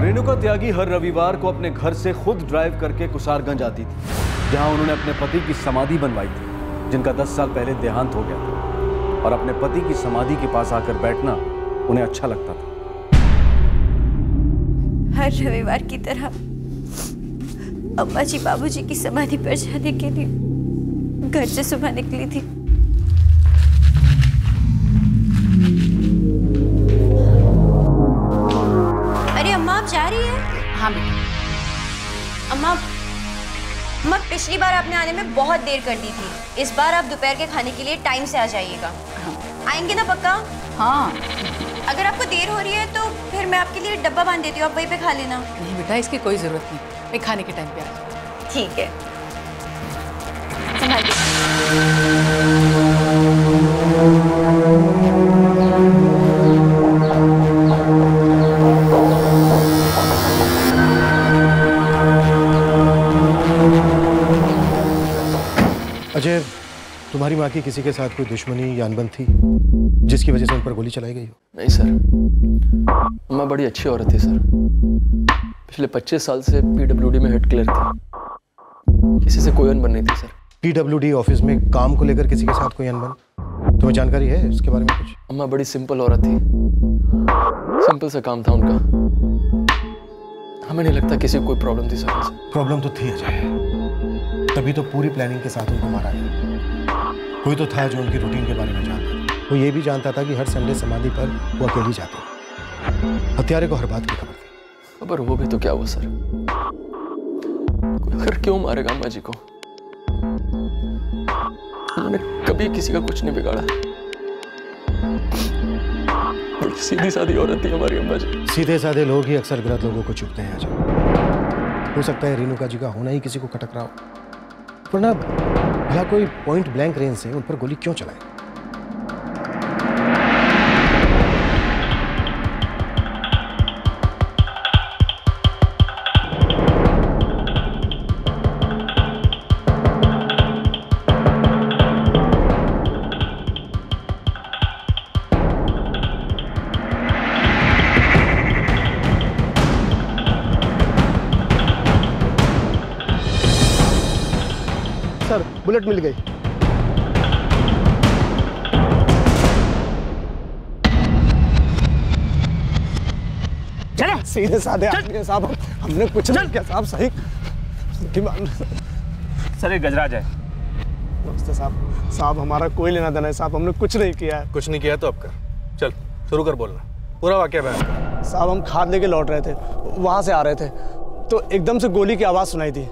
रेणुका त्यागी हर रविवार को अपने घर से खुद ड्राइव करके कुसारगंज आती थी, जहां उन्होंने अपने पति की समाधि बनवाई थी, जिनका 10 साल पहले देहांत हो गया था। और अपने पति की समाधि के पास आकर बैठना उन्हें अच्छा लगता था। हर रविवार की तरह अम्मा जी बाबूजी की समाधि पर जाने के लिए घर से सुबह निकली थी। अरे अम्मा, आप जा रही हैं? हाँ बेटा। अम्मा, पिछली बार आपने आने में बहुत देर कर दी थी। इस बार आप दोपहर के खाने के लिए टाइम से आ जाइएगा। आएंगे ना पक्का? हाँ। अगर आपको देर हो रही है तो फिर मैं आपके लिए डब्बा बांध देती हूँ, आप वहीं पे खा लेना। नहीं बेटा, इसकी कोई जरूरत नहीं, मैं खाने के टाइम पे आ जाऊँ। ठीक है। अजय, तुम्हारी माँ की किसी के साथ कोई दुश्मनी या अनबन थी जिसकी वजह से उन पर गोली चलाई गई हो? नहीं सर, अम्मा बड़ी अच्छी औरत थी सर। पिछले 25 साल से पीडब्ल्यूडी में हेड क्लर्क थी, किसी से कोई अनबन नहीं थी सर। पीडब्ल्यूडी ऑफिस में काम को लेकर किसी के साथ कोई अनबन? तुम्हें जानकारी है इसके बारे में कुछ? अम्मा बड़ी सिंपल औरत थी, सिंपल सा काम था उनका। हमें नहीं लगता किसी को कोई प्रॉब्लम थी सर। प्रॉब्लम तो थी अजय, तभी तो पूरी प्लानिंग के साथ उनको मारा गया। कोई तो था जो उनकी रूटीन के बारे में जानता था। वो ये भी जानता था कि हर संडे समाधि पर वो अकेली जाते। हत्यारे को हर बात की खबर थी। खबर हो भी तो क्या हुआ सर? आखिर क्यों मारेगा अम्मा जी को? उन्होंने कभी किसी का कुछ नहीं बिगाड़ा। बड़ी सीधी सादी औरत थी हमारी अम्मा जी। सीधे साधे लोग ही अक्सर गलत लोगों को चुपते हैं अजय। हो सकता है रेणुका जी का होना ही किसी को खटक रहा हो, वरना भला कोई पॉइंट ब्लैंक रेंज से उन पर गोली क्यों चलाए? सर, बुलेट मिल गई। चलो सीधे साधे आदमी साहब, हमने कुछ नहीं किया साहब। सही सर, ये गजराज है। नमस्ते साहब। साहब, हमारा कोई लेना देना है साहब, हमने कुछ नहीं किया है। कुछ नहीं किया तो अब कर। चल शुरू कर बोलना, पूरा वाकया बयान कर। साहब, हम खाद लेके लौट रहे थे, वहां से आ रहे थे तो एकदम से गोली की आवाज सुनाई दी।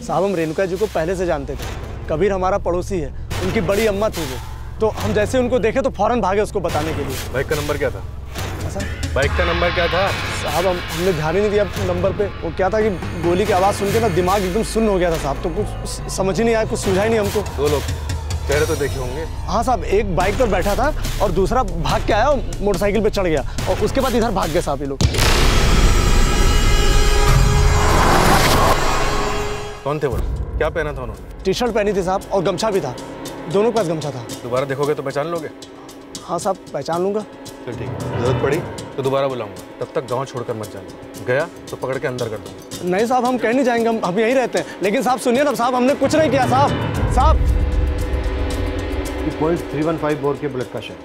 साहब, हम रेणुका जी को पहले से जानते थे। कबीर हमारा पड़ोसी है, उनकी बड़ी अम्मा थी वो। तो हम जैसे उनको देखे तो फौरन भागे उसको बताने के लिए। बाइक का नंबर क्या था? सर, बाइक का नंबर क्या था? साहब, हमने ध्यान ही नहीं दिया नंबर पे। वो क्या था कि गोली की आवाज़ सुन के ना दिमाग एकदम सुन्न हो गया था साहब, तो कुछ समझ ही नहीं आया, कुछ सूझा ही नहीं हमको। दो लोग चेहरे तो देखे होंगे? हाँ साहब, एक बाइक पर बैठा था और दूसरा भाग के आया और मोटरसाइकिल पे चढ़ गया और उसके बाद इधर भाग गए साहब ये लोग। कौन थे वो? क्या पहना था उन्होंने? टी शर्ट पहनी थी साहब और गमछा भी था, दोनों के पास गमछा था। दोबारा देखोगे तो पहचान लोगे? हाँ साहब, पहचान लूंगा। चल ठीक है, जरूरत पड़ी तो दोबारा बुलाऊंगा, तब तक गांव छोड़कर मत जाना। गया तो पकड़ के अंदर कर दूंगा। नहीं साहब, हम कहीं नहीं जाएंगे, हम यहीं रहते हैं। लेकिन साहब सुनिए ना साहब, हमने कुछ नहीं किया साहब। साहब ये .315 बोर के बुलेट का शॉट,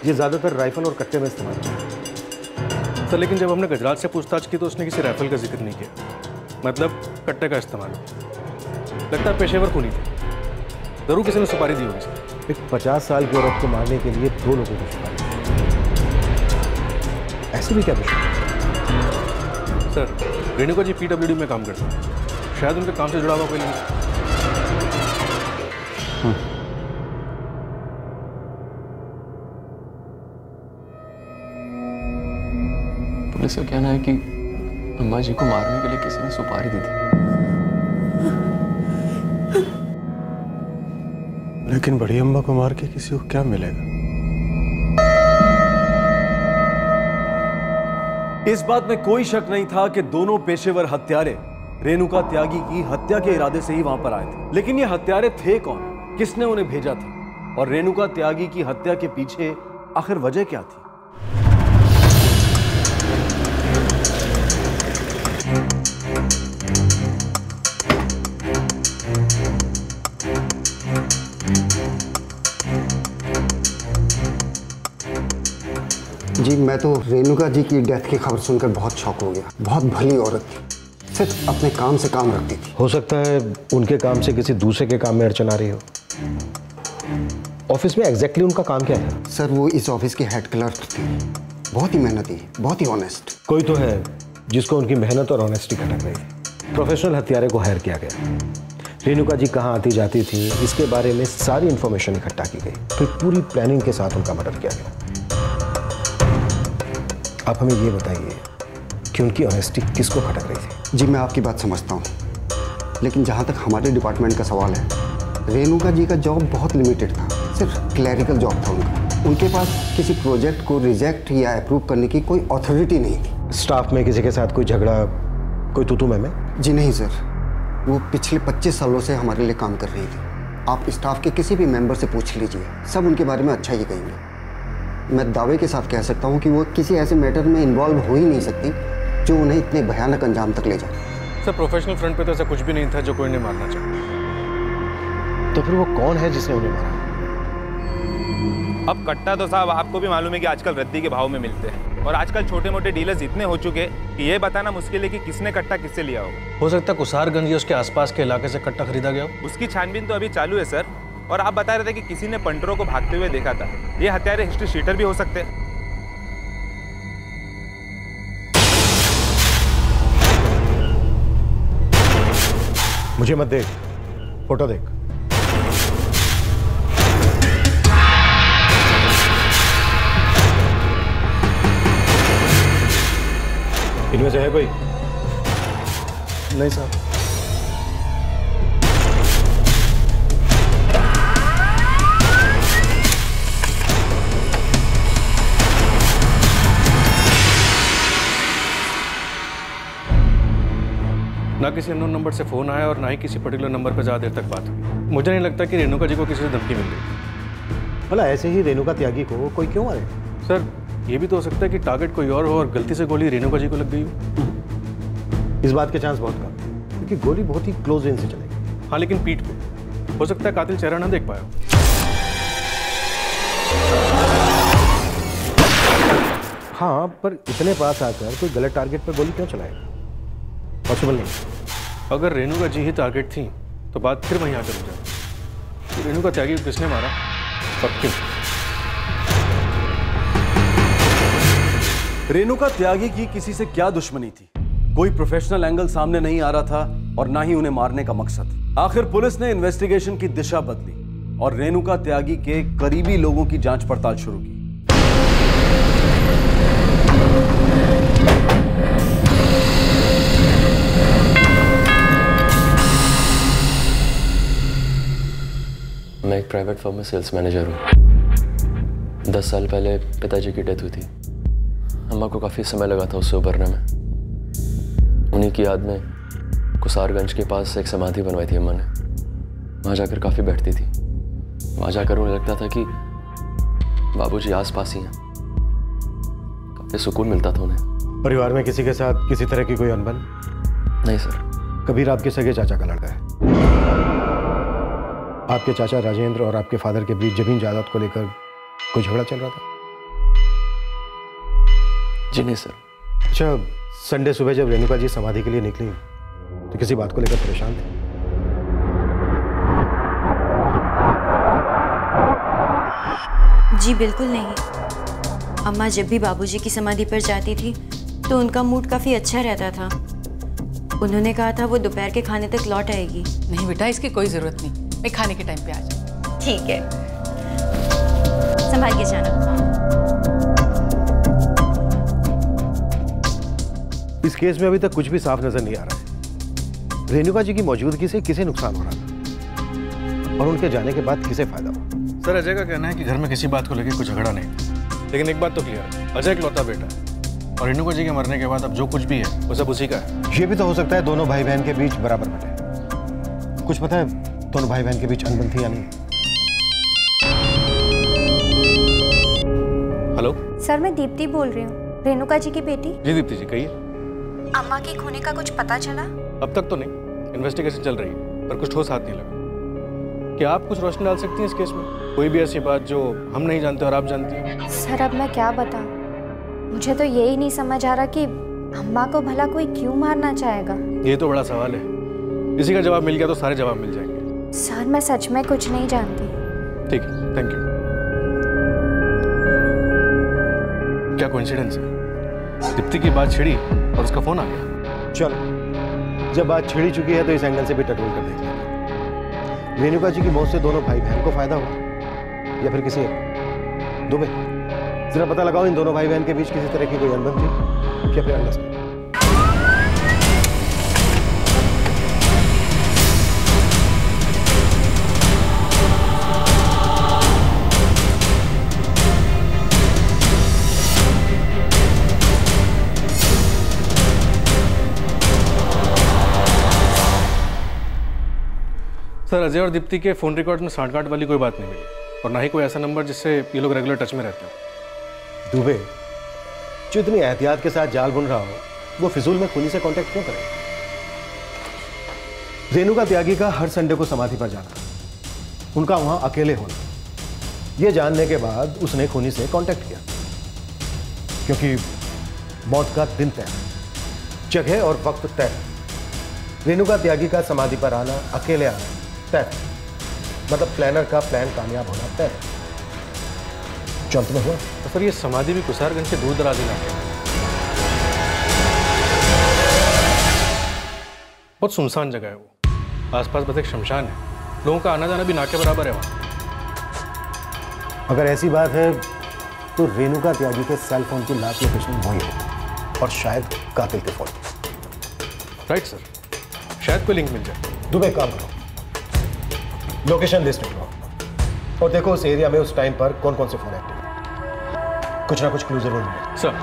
ये ज्यादातर राइफल और कट्टे में इस्तेमाल होता है। सर लेकिन जब हमने गजराज से पूछताछ की तो उसने किसी राइफल का जिक्र नहीं किया, मतलब कट्टे का इस्तेमाल। लगता है पेशेवर खूनी थे, जरूर किसी ने सुपारी दी होगी सर। एक 50 साल की औरत को मारने के लिए 2 लोगों को सुपारी, ऐसे भी क्या दुश्मन? सर रेणुका जी PWD में काम करते हैं, शायद उनके काम से जुड़ा हुआ कोई नहीं। पुलिस का कहना है कि अम्मा जी को मारने के लिए किसी ने सुपारी दी थी। लेकिन बड़ी अम्मा को मार के किसी को क्या मिलेगा? इस बात में कोई शक नहीं था कि दोनों पेशेवर हत्यारे रेणुका त्यागी की हत्या के इरादे से ही वहां पर आए थे। लेकिन ये हत्यारे थे कौन, किसने उन्हें भेजा था, और रेणुका त्यागी की हत्या के पीछे आखिर वजह क्या थी? जी मैं तो रेणुका जी की डेथ की खबर सुनकर बहुत शॉक हो गया। बहुत भली औरत थी, सिर्फ अपने काम से काम रखती थी। हो सकता है उनके काम से किसी दूसरे के काम में अड़चन आ रही हो। ऑफिस में एग्जैक्टली उनका काम क्या था? सर वो इस ऑफिस की हेड क्लर्क थी, बहुत ही मेहनती, बहुत ही ऑनेस्ट। कोई तो है जिसको उनकी मेहनत और ऑनेस्टी खटक गई। प्रोफेशनल हत्यारे को हायर किया गया। रेणुका जी कहाँ आती जाती थी इसके बारे में सारी इंफॉर्मेशन इकट्ठा की गई, फिर पूरी प्लानिंग के साथ उनका मर्डर किया गया। आप हमें ये बताइए कि उनकी ऑनेस्टी किसको खटक रही थी? जी मैं आपकी बात समझता हूँ, लेकिन जहाँ तक हमारे डिपार्टमेंट का सवाल है, रेणुका जी का जॉब बहुत लिमिटेड था, सिर्फ क्लैरिकल जॉब था उनका। उनके पास किसी प्रोजेक्ट को रिजेक्ट या अप्रूव करने की कोई अथॉरिटी नहीं थी। स्टाफ में किसी के साथ कोई झगड़ा, कोई तू में? जी नहीं सर, वो पिछले 25 सालों से हमारे लिए काम कर रही थी। आप स्टाफ के किसी भी मेंबर से पूछ लीजिए, सब उनके बारे में अच्छा ही कहेंगे। मैं दावे के साथ कह सकता हूँ कि वो किसी ऐसे मैटर में इन्वॉल्व हो ही नहीं सकती जो उन्हें इतने भयानक अंजाम तक ले जाए। सर प्रोफेशनल फ्रंट पे तो ऐसा कुछ भी नहीं था जो कोई ने मारना चाहा। तो फिर वो कौन है जिसने उन्हें मारा? अब कट्टा तो साहब आपको भी मालूम है कि आजकल रद्दी के भाव में मिलते हैं, और आजकल छोटे मोटे डीलर्स इतने हो चुके कि ये बताना मुश्किल है कि किसने कट्टा किससे लिया होगा। हो सकता है कुसारगंज या उसके आसपास के इलाके से कट्टा खरीदा गया हो। उसकी छानबीन तो अभी चालू है सर, और आप बता रहे थे कि किसी ने पंटरों को भागते हुए देखा था। ये हत्यारे हिस्ट्री शीटर भी हो सकते हैं। मुझे मत देख, फोटो देख। इनमें से है कोई? नहीं साहब। ना किसी अननोन नंबर से फोन आया और ना ही किसी पर्टिकुलर नंबर पर ज़्यादा देर तक बात हुई। मुझे नहीं लगता कि रेणुका जी को किसी से धमकी मिल गई। भला ऐसे ही रेणुका त्यागी को कोई क्यों मारे? सर ये भी तो हो सकता है कि टारगेट कोई और हो और गलती से गोली रेणुका जी को लग गई हो। इस बात के चांस बहुत कम, क्योंकि गोली बहुत ही क्लोज रेंज से चलेगी। हाँ लेकिन पीठ पे हो सकता है कातिल चेहरा ना देख पाया। हाँ पर इतने पास आकर कोई गलत टारगेट पर गोली क्यों चलाएगा? पॉसिबल नहीं। अगर रेणुका जी ही टारगेट थी तो बात फिर वहीं आकर हो जाती। तो रेणुका त्यागी को किसने मारा और क्यों? रेणुका त्यागी की किसी से क्या दुश्मनी थी? कोई प्रोफेशनल एंगल सामने नहीं आ रहा था और ना ही उन्हें मारने का मकसद। आखिर पुलिस ने इन्वेस्टिगेशन की दिशा बदली और रेणुका त्यागी के करीबी लोगों की जांच पड़ताल शुरू की। मैं एक प्राइवेट फर्म में सेल्स मैनेजर हूँ। 10 साल पहले पिताजी की डेथ हुई थी। अम्मा को काफ़ी समय लगा था उससे उभरने में। उन्हीं की याद में कुसारगंज के पास एक समाधि बनवाई थी अम्मा ने। वहाँ जाकर काफ़ी बैठती थी। वहाँ जाकर उन्हें लगता था कि बाबूजी आस पास ही हैं। ये सुकून मिलता था उन्हें। परिवार में किसी के साथ किसी तरह की कोई अनबन? नहीं सर। कबीर आपके सगे चाचा का लड़का है। आपके चाचा राजेंद्र और आपके फादर के बीच जमीन जायदाद को लेकर कोई झगड़ा चल रहा था? जी नहीं सर। अच्छा, संडे सुबह जब रेणुका जी समाधि के लिए निकली तो किसी बात को लेकर परेशान थे? जी बिल्कुल नहीं। अम्मा जब भी बाबूजी की समाधि पर जाती थी तो उनका मूड काफ़ी अच्छा रहता था। उन्होंने कहा था वो दोपहर के खाने तक लौट आएगी। नहीं बेटा, इसकी कोई ज़रूरत नहीं, मैं खाने के टाइम पे आ जाऊँ। ठीक है, संभाल के जाना। इस केस में अभी तक कुछ भी साफ नजर नहीं आ रहा है। रेणुका जी की मौजूदगी से किसे नुकसान हो रहा था और उनके जाने के बाद किसे फायदा हुआ? सर, अजय का कहना है कि घर में किसी बात को लेकर कुछ झगड़ा नहीं, लेकिन एक बात तो क्लियर है, अजय इकलौता बेटा और रेणुका जी के मरने के बाद अब जो कुछ भी है वो सब उसी का है। ये भी तो हो सकता है दोनों भाई बहन के बीच बराबर बटे। कुछ पता है दोनों भाई बहन के बीच अनबन थी या नहीं? हेलो सर, मैं दीप्ति बोल रही हूँ, रेणुका जी की बेटी। जी दीप्ति जी, कहिए। अम्मा के खोने का कुछ पता चला? अब तक तो नहीं, इन्वेस्टिगेशन चल रही है, पर कुछ ठोस हाथ नहीं लगा। क्या आप कुछ रोशनी डाल सकती हैं इस केस में? कोई भी ऐसी बात जो हम नहीं जानते और आप जानती हैं? सर, अब मैं क्या बताऊं? मुझे तो यही नहीं समझ आ रहा कि अम्मा को भला कोई क्यों मारना चाहेगा। ये तो बड़ा सवाल है, इसी का जवाब मिल गया तो सारे जवाब मिल जाएंगे। सर, मैं सच में कुछ नहीं जानती। ठीक है, थैंक यू। क्या कोइंसिडेंस है, दीप्ति की बात छिड़ी और उसका फोन आ गया। चलो, जब बात छिड़ी चुकी है तो इस एंगल से भी टटोल कर देख लेंगे। रेणुका जी की मौत से दोनों भाई बहन को फायदा हुआ या फिर किसी एक? दुबे, जरा पता लगाओ इन दोनों भाई बहन के बीच किसी तरह की कोई अनबन थी या फिर अंडरस्टैंडिंग। सर, अजय और दीप्ति के फोन रिकॉर्ड में सांठगांठ वाली कोई बात नहीं मिली और ना ही कोई ऐसा नंबर जिससे ये लोग रेगुलर टच में रहते हो। दुबे, जो इतनी एहतियात के साथ जाल बुन रहा हो वो फिजूल में खूनी से कांटेक्ट क्यों करे? रेणुका त्यागी का हर संडे को समाधि पर जाना, उनका वहां अकेले होना, ये जानने के बाद उसने खूनी से कांटेक्ट किया क्योंकि मौत का दिन तय, जगह और वक्त तय। रेणुका त्यागी का समाधि पर आना, अकेले आना तय, मतलब प्लानर का प्लान कामयाब होना तय। जो अंत में हुआ। तो सर, ये समाधि भी कुसारगंज के दूर दराज इलाके में, बहुत सुनसान जगह है वो, आसपास बस एक शमशान है, लोगों का आना जाना भी ना के बराबर है वहाँ। अगर ऐसी बात है तो रेणुका त्यागी के सेल फोन की लास्ट लोकेशन वही है और शायद कातिल के फोन। राइट सर, शायद कोई लिंक मिल जाए। दुबे, काम करो, लोकेशन लिस्ट निकलो और देखो उस एरिया में उस टाइम पर कौन कौन से फोन एक्टिव है। कुछ ना कुछ क्लू जरूर मिले। सर,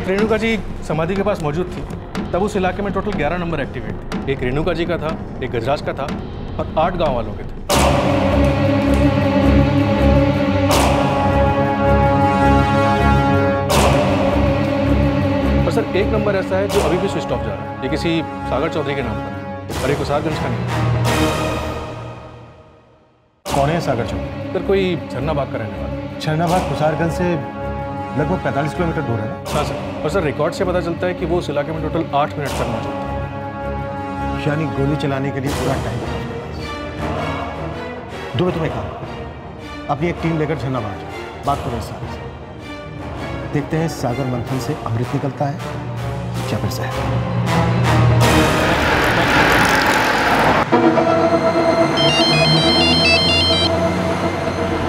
जब रेणुका जी समाधि के पास मौजूद थी तब उस इलाके में टोटल 11 नंबर एक्टिवेट थे। एक रेणुका जी का था, एक गजराज का था और 8 गांव वालों के थे। और सर एक नंबर ऐसा है जो अभी भी स्विच ऑफ जा रहा है। ये किसी सागर चौधरी के नाम पर है और एक कुसारगंज का नहीं। कौन है सागर चौधरी? सर कोई झरनाबाग का रहने वाला। झरनाबाग कुसारगंज से लगभग 45 किलोमीटर दूर है ना? हाँ सर। और सर रिकॉर्ड से पता चलता है कि वो उस इलाके में टोटल 8 मिनट तक मौजूद था। यानी गोली चलाने के लिए पूरा टाइम था। दुबे तुम्हें कहा अपनी एक टीम लेकर झरनाबाग जाओ, बात करो इस सागर से। देखते हैं सागर मंथन से अमृत निकलता है क्या फिर से।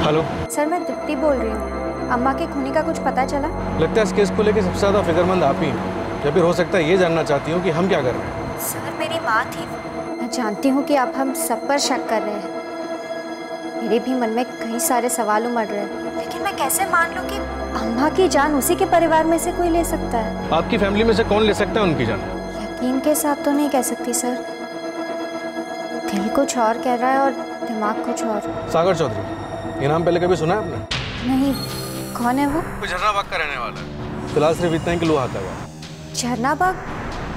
हेलो सर, मैं तृप्ति बोल रही हूँ। अम्मा के खूनी का कुछ पता चला? लगता है इस केस को लेकर सबसे ज्यादा फिक्रमंद आप ही हैं। या फिर हो सकता है ये जानना चाहती हूँ कि हम क्या कर रहे हैं। सर, मेरी माँ थी। मैं जानती हूँ कि आप हम सब पर शक कर रहे हैं। मेरे भी मन में कई सारे सवाल उमड़ रहे हैं, लेकिन मैं कैसे मान लूँ कि अम्मा की जान उसी के परिवार में से कोई ले सकता है? आपकी फैमिली में से कौन ले सकता है उनकी जान? यकीन के साथ तो नहीं कह सकती सर। दिल कुछ और कह रहा है और दिमाग कुछ और। सागर चौधरी, ये नाम पहले कभी सुना है आपने? नहीं, कौन है वो? झरनाबाग का रहने वाला है। फिलहाल सिर्फ इतना ही कि लोहा आता है। झरनाबाग?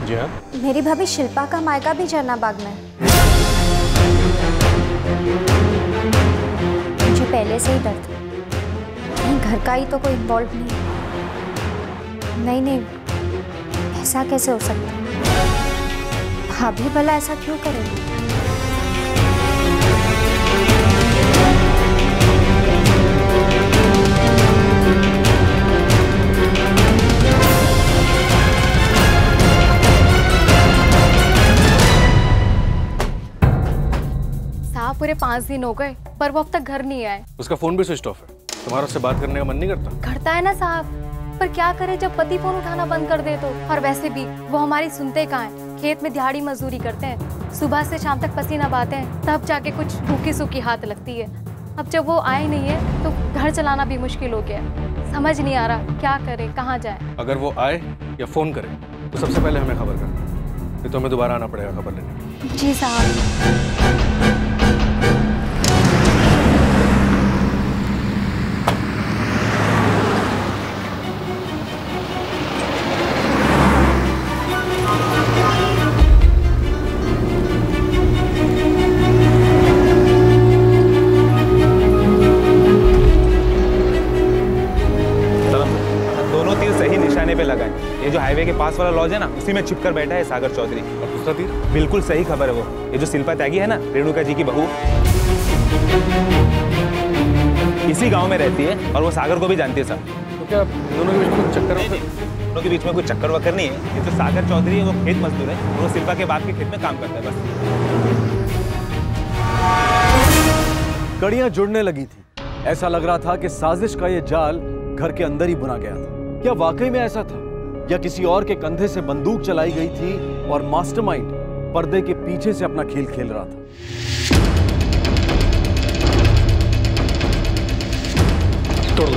जी हाँ। मेरी भाभी शिल्पा का मायका भी झरनाबाग में है। मुझे पहले से ही डर था, कहीं घर का ही तो कोई इन्वॉल्व नहीं। नहीं, ऐसा कैसे हो सकता है? भाभी भला ऐसा क्यों करेगी? पूरे 5 दिन हो गए पर वो अब तक घर नहीं आए। उसका फोन भी स्विच ऑफ है। तुम्हारा उससे बात करने का मन नहीं करता? करता है ना साहब, पर क्या करे जब पति फोन उठाना बंद कर दे तो। और वैसे भी वो हमारी सुनते कहाँ हैं। खेत में दिहाड़ी मजदूरी करते हैं, सुबह से शाम तक पसीना बहाते हैं, तब जाके कुछ भूखी सूखी हाथ लगती है। अब जब वो आए नहीं है तो घर चलाना भी मुश्किल हो गया। समझ नहीं आ रहा क्या करे, कहाँ जाए। अगर वो आए या फोन करे तो सबसे पहले हमें खबर करना, नहीं तो हमें दोबारा आना पड़ेगा खबर लेने। जी साहब। ये जो हाईवे के पास वाला लॉज है ना, उसी में छिपकर बैठा है सागर चौधरी। और दूसरा तीर? बिल्कुल सही खबर है वो। ये जो शिल्पा त्यागी है ना, रेणुका जी की बहू, इसी गांव में रहती है और वो सागर को भी जानती है सब। तो क्या दोनों के बीच में कुछ चक्कर? दोनों के बीच में कोई चक्कर वक्कर नहीं है। ये जो सागर चौधरी है वो खेत मजदूर है और वो शिल्पा के बाप के खेत में काम करता है बस। कड़ियां जुड़ने लगी थी। ऐसा लग रहा था कि साजिश का ये जाल घर के अंदर ही बुना गया था। क्या वाकई में ऐसा था या किसी और के कंधे से बंदूक चलाई गई थी और मास्टरमाइंड पर्दे के पीछे से अपना खेल खेल रहा था? तोड़ दो।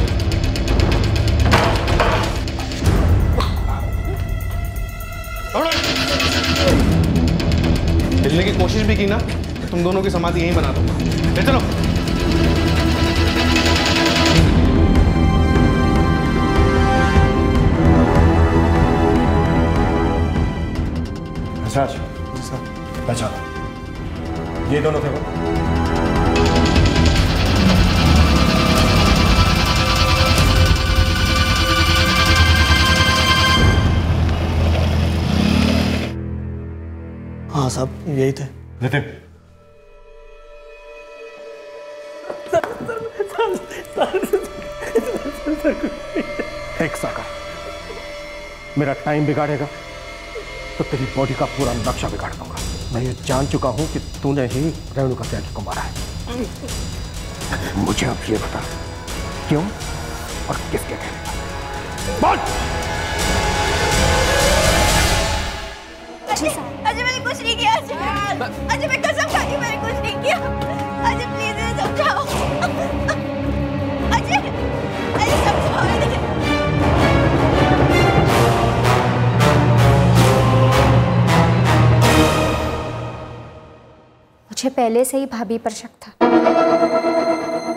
हिलने की कोशिश भी की ना, तुम दोनों की समाधि यहीं बना दूंगा। ले चलो। जी सर। पहचाना, ये दोनों थे वो। हाँ साहब, यही थे। नितिन, एक सागर, मेरा टाइम बिगाड़ेगा तो तेरी बॉडी का पूरा नक्शा बिगाड़ दूंगा। मैं ये जान चुका हूं कि तूने ही रेणुका त्यागी को मारा है। मुझे अब ये बता, क्यों और किसके कहने पर? बोल। अजय मैंने कुछ नहीं किया। अजय मैं कसम खाती हूँ मैंने कुछ नहीं किया। अजय प्लीज इन्हें समझाओ। अजय, अजय समझाओ इन्हें। पहले से ही भाभी पर शक था,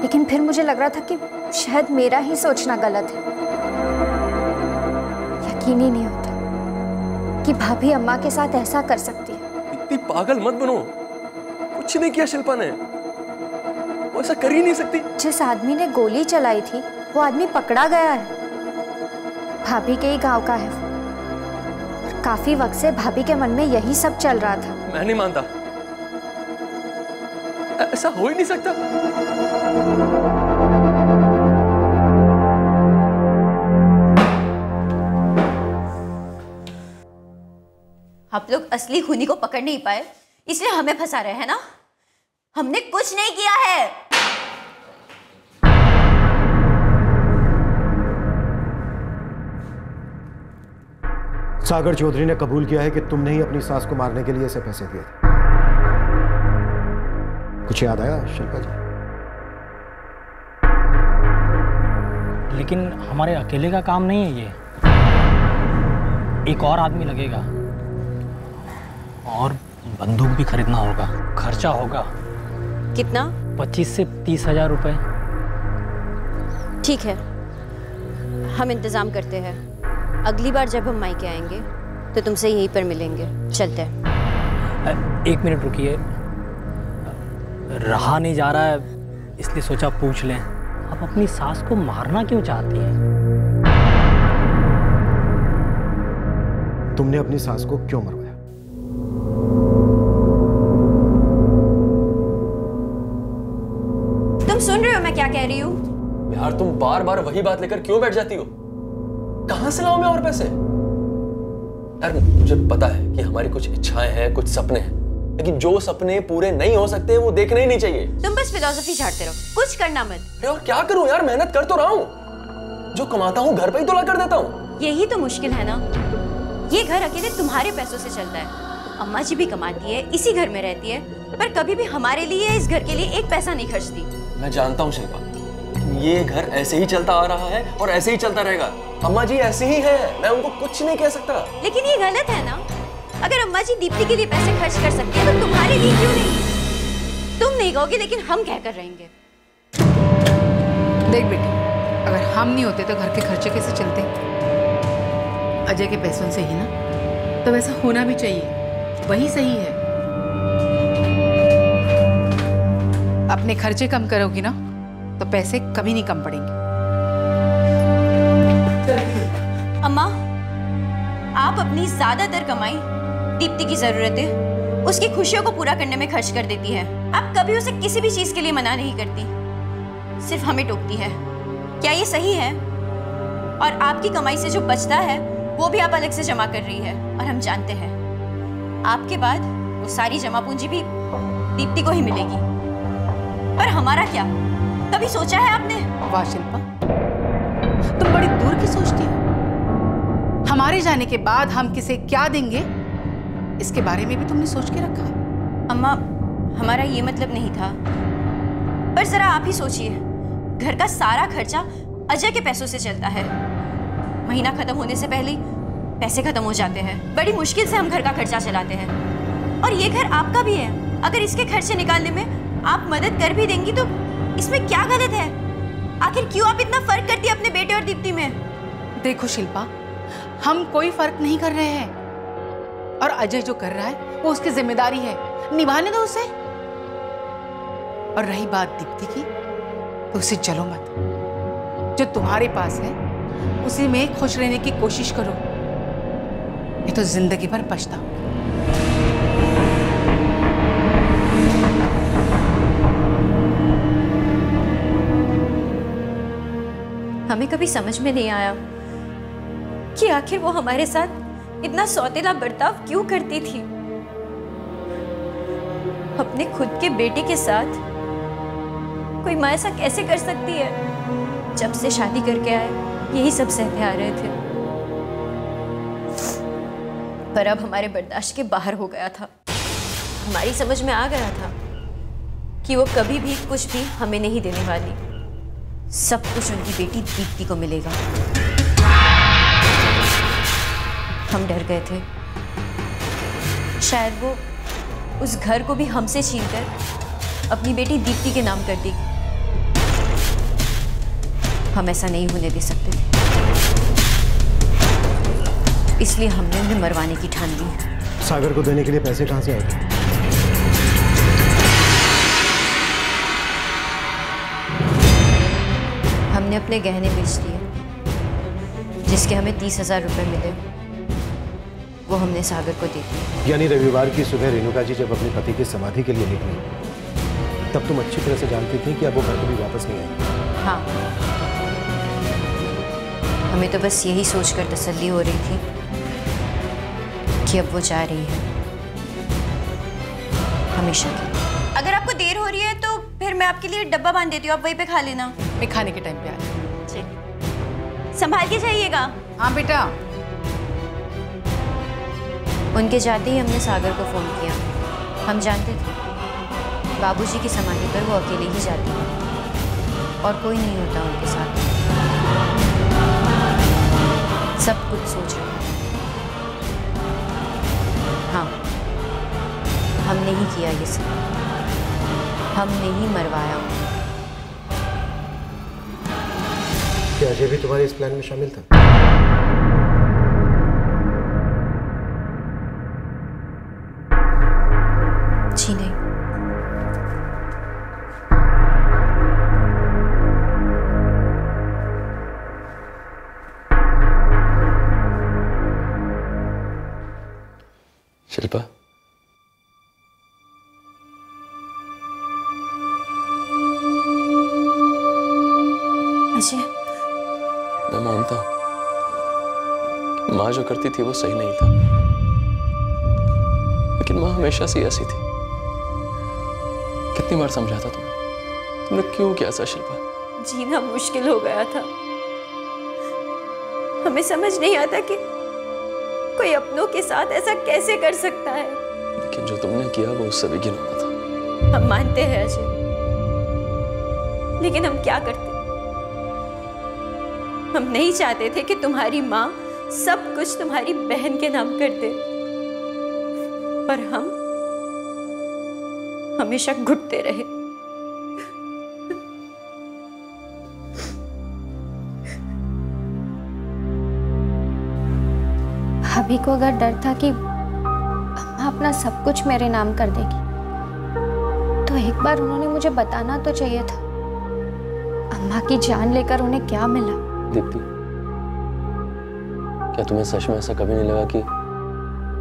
लेकिन फिर मुझे लग रहा था कि शायद मेरा ही सोचना गलत है। यकीन ही नहीं होता कि भाभी अम्मा के साथ ऐसा कर सकती है। इतनी पागल मत बनो, कुछ नहीं किया शिल्पा ने, वो ऐसा कर ही नहीं सकती। जिस आदमी ने गोली चलाई थी वो आदमी पकड़ा गया है, भाभी के ही गांव का है वो। और काफी वक्त से भाभी के मन में यही सब चल रहा था। मैं नहीं मानता, ऐसा हो ही नहीं सकता। आप लोग असली खूनी को पकड़ नहीं पाए, इसलिए हमें फंसा रहे हैं ना। हमने कुछ नहीं किया है। सागर चौधरी ने कबूल किया है कि तुमने ही अपनी सास को मारने के लिए इसे पैसे दिए थे। कुछ याद आया शिल्पा जी? लेकिन हमारे अकेले का काम नहीं है ये, एक और आदमी लगेगा और बंदूक भी खरीदना होगा, खर्चा होगा। कितना? 25 से 30 हजार रुपए। ठीक है, हम इंतजाम करते हैं। अगली बार जब हम मायके आएंगे तो तुमसे यहीं पर मिलेंगे। चलते हैं। 1 मिनट रुकिए, रहा नहीं जा रहा है इसलिए सोचा पूछ लें, आप अपनी सास को मारना क्यों चाहती हैं? तुमने अपनी सास को क्यों मरवाया? तुम सुन रहे हो मैं क्या कह रही हूँ? यार तुम बार बार वही बात लेकर क्यों बैठ जाती हो? कहां से लाऊं मैं और पैसे? यार मुझे पता है कि हमारी कुछ इच्छाएं हैं, कुछ सपने हैं, लेकिन जो सपने पूरे नहीं हो सकते वो देखने ही नहीं चाहिए। तुम बस फिलॉसफी झाड़ते रहो, कुछ करना मत। और क्या करूं यार, मेहनत कर तो रहा हूं, जो कमाता हूं घर पे ही तो ला कर देता हूं। यही तो मुश्किल है ना, ये घर अकेले तुम्हारे पैसों से चलता है। अम्मा जी भी कमाती है, इसी घर में रहती है, पर कभी भी हमारे लिए, इस घर के लिए एक पैसा नहीं खर्चती। मैं जानता हूँ शिल्पा, ये घर ऐसे ही चलता आ रहा है और ऐसे ही चलता रहेगा। अम्मा जी ऐसे ही है, मैं उनको कुछ नहीं कह सकता। लेकिन ये गलत है ना, अगर अम्मा जी दीप्ति के लिए पैसे खर्च कर सकती है तो तुम्हारे लिए क्यों नहीं? तुम नहीं कहोगे लेकिन हम कह कर रहेंगे। देख बेटी, अगर हम नहीं होते तो घर के खर्चे कैसे चलते? अजय के पैसों से ही ना, तो वैसा होना भी चाहिए, वही सही है। अपने खर्चे कम करोगी ना तो पैसे कभी नहीं कम पड़ेंगे। अम्मा, आप अपनी ज्यादातर कमाई दीप्ति की जरूरतें, उसकी खुशियों को पूरा करने में खर्च कर देती है। आप कभी उसे किसी भी चीज के लिए मना नहीं करती, सिर्फ हमें टोकती है। क्या ये सही है? और आपकी कमाई से जो बचता है वो भी आप अलग से जमा कर रही है, और हम जानते हैं आपके बाद वो सारी जमा पूंजी भी दीप्ति को ही मिलेगी। पर हमारा क्या, कभी सोचा है आपने? वाह शिल्पा, तुम बड़ी दूर की सोचती हो। हमारे जाने के बाद हम किसे क्या देंगे इसके बारे में भी तुमने सोच के रखा है? अम्मा, हमारा ये मतलब नहीं था, पर जरा आप ही सोचिए, घर का सारा खर्चा अजय के पैसों से चलता है। महीना खत्म होने से पहले पैसे खत्म हो जाते हैं। बड़ी मुश्किल से हम घर का खर्चा चलाते हैं, और ये घर आपका भी है। अगर इसके खर्चे निकालने में आप मदद कर भी देंगी तो इसमें क्या गलत है? आखिर क्यों आप इतना फर्क करती है अपने बेटे और दीप्ति में? देखो शिल्पा, हम कोई फर्क नहीं कर रहे हैं, और अजय जो कर रहा है वो उसकी जिम्मेदारी है, निभाने दो उसे। और रही बात दीप्ति की, तो उसे चलो मत। जो तुम्हारे पास है उसी में खुश रहने की कोशिश करो, ये तो जिंदगी भर पछताओ। हमें कभी समझ में नहीं आया कि आखिर वो हमारे साथ इतना सौतेला बर्ताव क्यों करती थी। अपने खुद के बेटे के साथ कोई माँ ऐसा कैसे कर सकती है? जब से शादी करके आए यही सब सहते आ रहे थे, पर अब हमारे बर्दाश्त के बाहर हो गया था। हमारी समझ में आ गया था कि वो कभी भी कुछ भी हमें नहीं देने वाली, सब कुछ उनकी बेटी दीप्ति को मिलेगा। हम डर गए थे, शायद वो उस घर को भी हमसे छीनकर अपनी बेटी दीप्ति के नाम कर दी। हम ऐसा नहीं होने दे सकते, इसलिए हमने उन्हें मरवाने की ठान ली। सागर को देने के लिए पैसे कहां से आएंगे? हमने अपने गहने बेच दिए, जिसके हमें 30,000 रुपए मिले, वो हमने सागर को दे दिए। यानी रविवार की सुबह रेणुका जी जब अपने पति की समाधि के लिए निकली, तब तुम अच्छी तरह से जानती थी कि अब वो घर कभी वापस नहीं आएगी। हाँ, हमें तो बस यही सोचकर तसल्ली हो रही थी कि अब वो जा रही है हमेशा के लिए। अगर आपको देर हो रही है तो फिर मैं आपके लिए डब्बा बांध देती हूँ, आप वहीं पे खा लेना। मैं खाने के टाइम पे आ जाऊँ। संभाल के जाइएगा। हाँ बेटा। उनके जाते ही हमने सागर को फोन किया। हम जानते थे बाबूजी की समाधि पर वो अकेले ही जाती है और कोई नहीं होता उनके साथ। सब कुछ सोच रहे हैं। हाँ, हमने ही किया ये सब, हमने ही मरवाया उन्हें। क्या अजय भी तुम्हारे इस प्लान में शामिल था? जी नहीं। शिल्पा, अजय, मैं मानता हूं कि माँ जो करती थी वो सही नहीं था, लेकिन माँ हमेशा से ऐसी थी। कितनी बार समझाता तुमने क्यों किया ऐसा शिल्पा? जीना मुश्किल हो गया था। हमें समझ नहीं आता कि कोई अपनों के साथ ऐसा कैसे कर सकता है। लेकिन जो तुमने किया वो उससे भी घिनौना था। हम मानते हैं अजय, लेकिन हम क्या करते? हम नहीं चाहते थे कि तुम्हारी माँ सब कुछ तुम्हारी बहन के नाम कर दे, पर हम हमेशा घुटते रहे। भाभी को अगर डर था कि अम्मा अपना सब कुछ मेरे नाम कर देगी, तो एक बार उन्होंने मुझे बताना तो चाहिए था। अम्मा की जान लेकर उन्हें क्या मिला? दीप्ति, क्या तुम्हें सच में ऐसा कभी नहीं लगा कि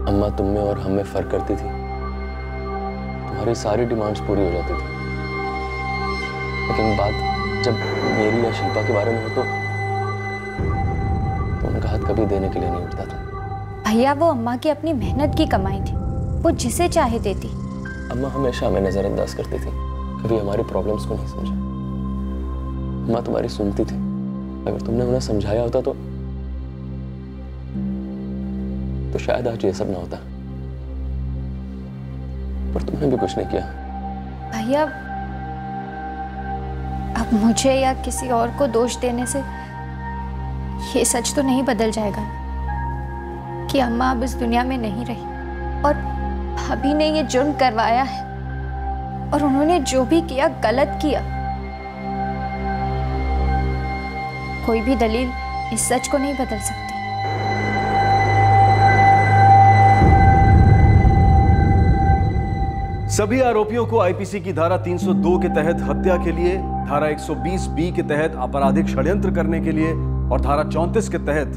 अम्मा तुम में और हम में फर्क करती थी? तुम्हारी सारी डिमांड्स पूरी हो जाती थी, लेकिन बात जब मेरी या शिल्पा के बारे में हो तो उनका हाथ कभी देने के लिए नहीं उठता था। भैया, वो अम्मा की अपनी मेहनत की कमाई थी, वो जिसे चाहे देती। अम्मा हमेशा हमें नजरअंदाज करती थी, कभी हमारी प्रॉब्लम्स को नहीं समझा। अम्मा तुम्हारी सुनती थी, अगर तुमने उन्हें समझाया होता तो शायद आज ये सब ना होता, पर तुमने भी कुछ नहीं किया। भैया, अब मुझे या किसी और को दोष देने से ये सच तो नहीं बदल जाएगा कि अम्मा अब इस दुनिया में नहीं रही और भाभी ने ये जुर्म करवाया है, और उन्होंने जो भी किया गलत किया। कोई भी दलील इस सच को नहीं बदल सकती। सभी आरोपियों को आईपीसी की धारा 302 के तहत हत्या के लिए, धारा 120 के तहत आपराधिक षड्यंत्र करने के लिए और धारा 34 के तहत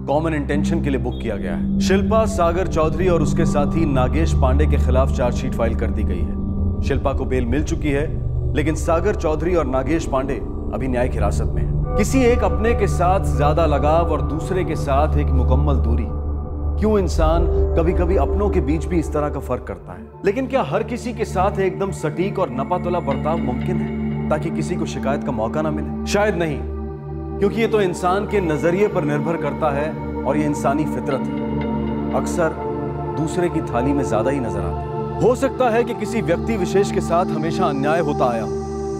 कॉमन इंटेंशन के लिए बुक किया गया है। शिल्पा, सागर चौधरी और उसके साथी नागेश पांडे के खिलाफ चार्जशीट फाइल कर दी गई है। शिल्पा को बेल मिल चुकी है, लेकिन सागर चौधरी और नागेश पांडे अभी न्यायिक हिरासत में है। किसी एक अपने के साथ ज्यादा लगाव और दूसरे के साथ एक मुकम्मल दूरी, क्यों इंसान कभी कभी अपनों के बीच भी इस तरह का फर्क करता है? लेकिन क्या हर किसी के साथ एकदम सटीक और नपातुला बर्ताव मुमकिन है ताकि किसी को शिकायत का मौका ना मिले? शायद नहीं, क्योंकि ये तो इंसान के नजरिए पर निर्भर करता है और ये इंसानी फितरत है। अक्सर दूसरे की थाली में ज्यादा ही नजर आता है। हो सकता है कि किसी व्यक्ति विशेष के साथ हमेशा अन्याय होता आया,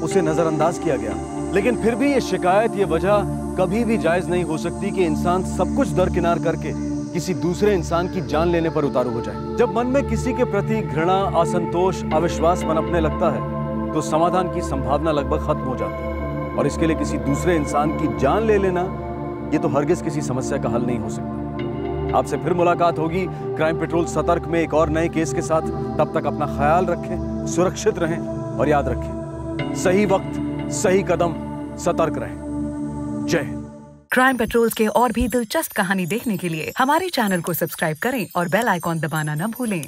उसे नजरअंदाज किया गया, लेकिन फिर भी ये शिकायत, ये वजह कभी भी जायज नहीं हो सकती कि इंसान सब कुछ दरकिनार करके किसी दूसरे इंसान की जान लेने पर उतारू हो जाए। जब मन में किसी के प्रति घृणा, असंतोष, अविश्वास पनपने लगता है तो समाधान की संभावना लगभग खत्म हो जाती है। और इसके लिए किसी दूसरे इंसान की जान ले लेना ये तो हरगिज किसी समस्या का हल नहीं हो सकता। आपसे फिर मुलाकात होगी क्राइम पेट्रोल सतर्क में एक और नए केस के साथ। तब तक अपना ख्याल रखें, सुरक्षित रहें और याद रखें, सही वक्त, सही कदम, सतर्क रहें। जय हिंद। क्राइम पेट्रोल के और भी दिलचस्प कहानी देखने के लिए हमारे चैनल को सब्सक्राइब करें और बेल आइकॉन दबाना न भूलें।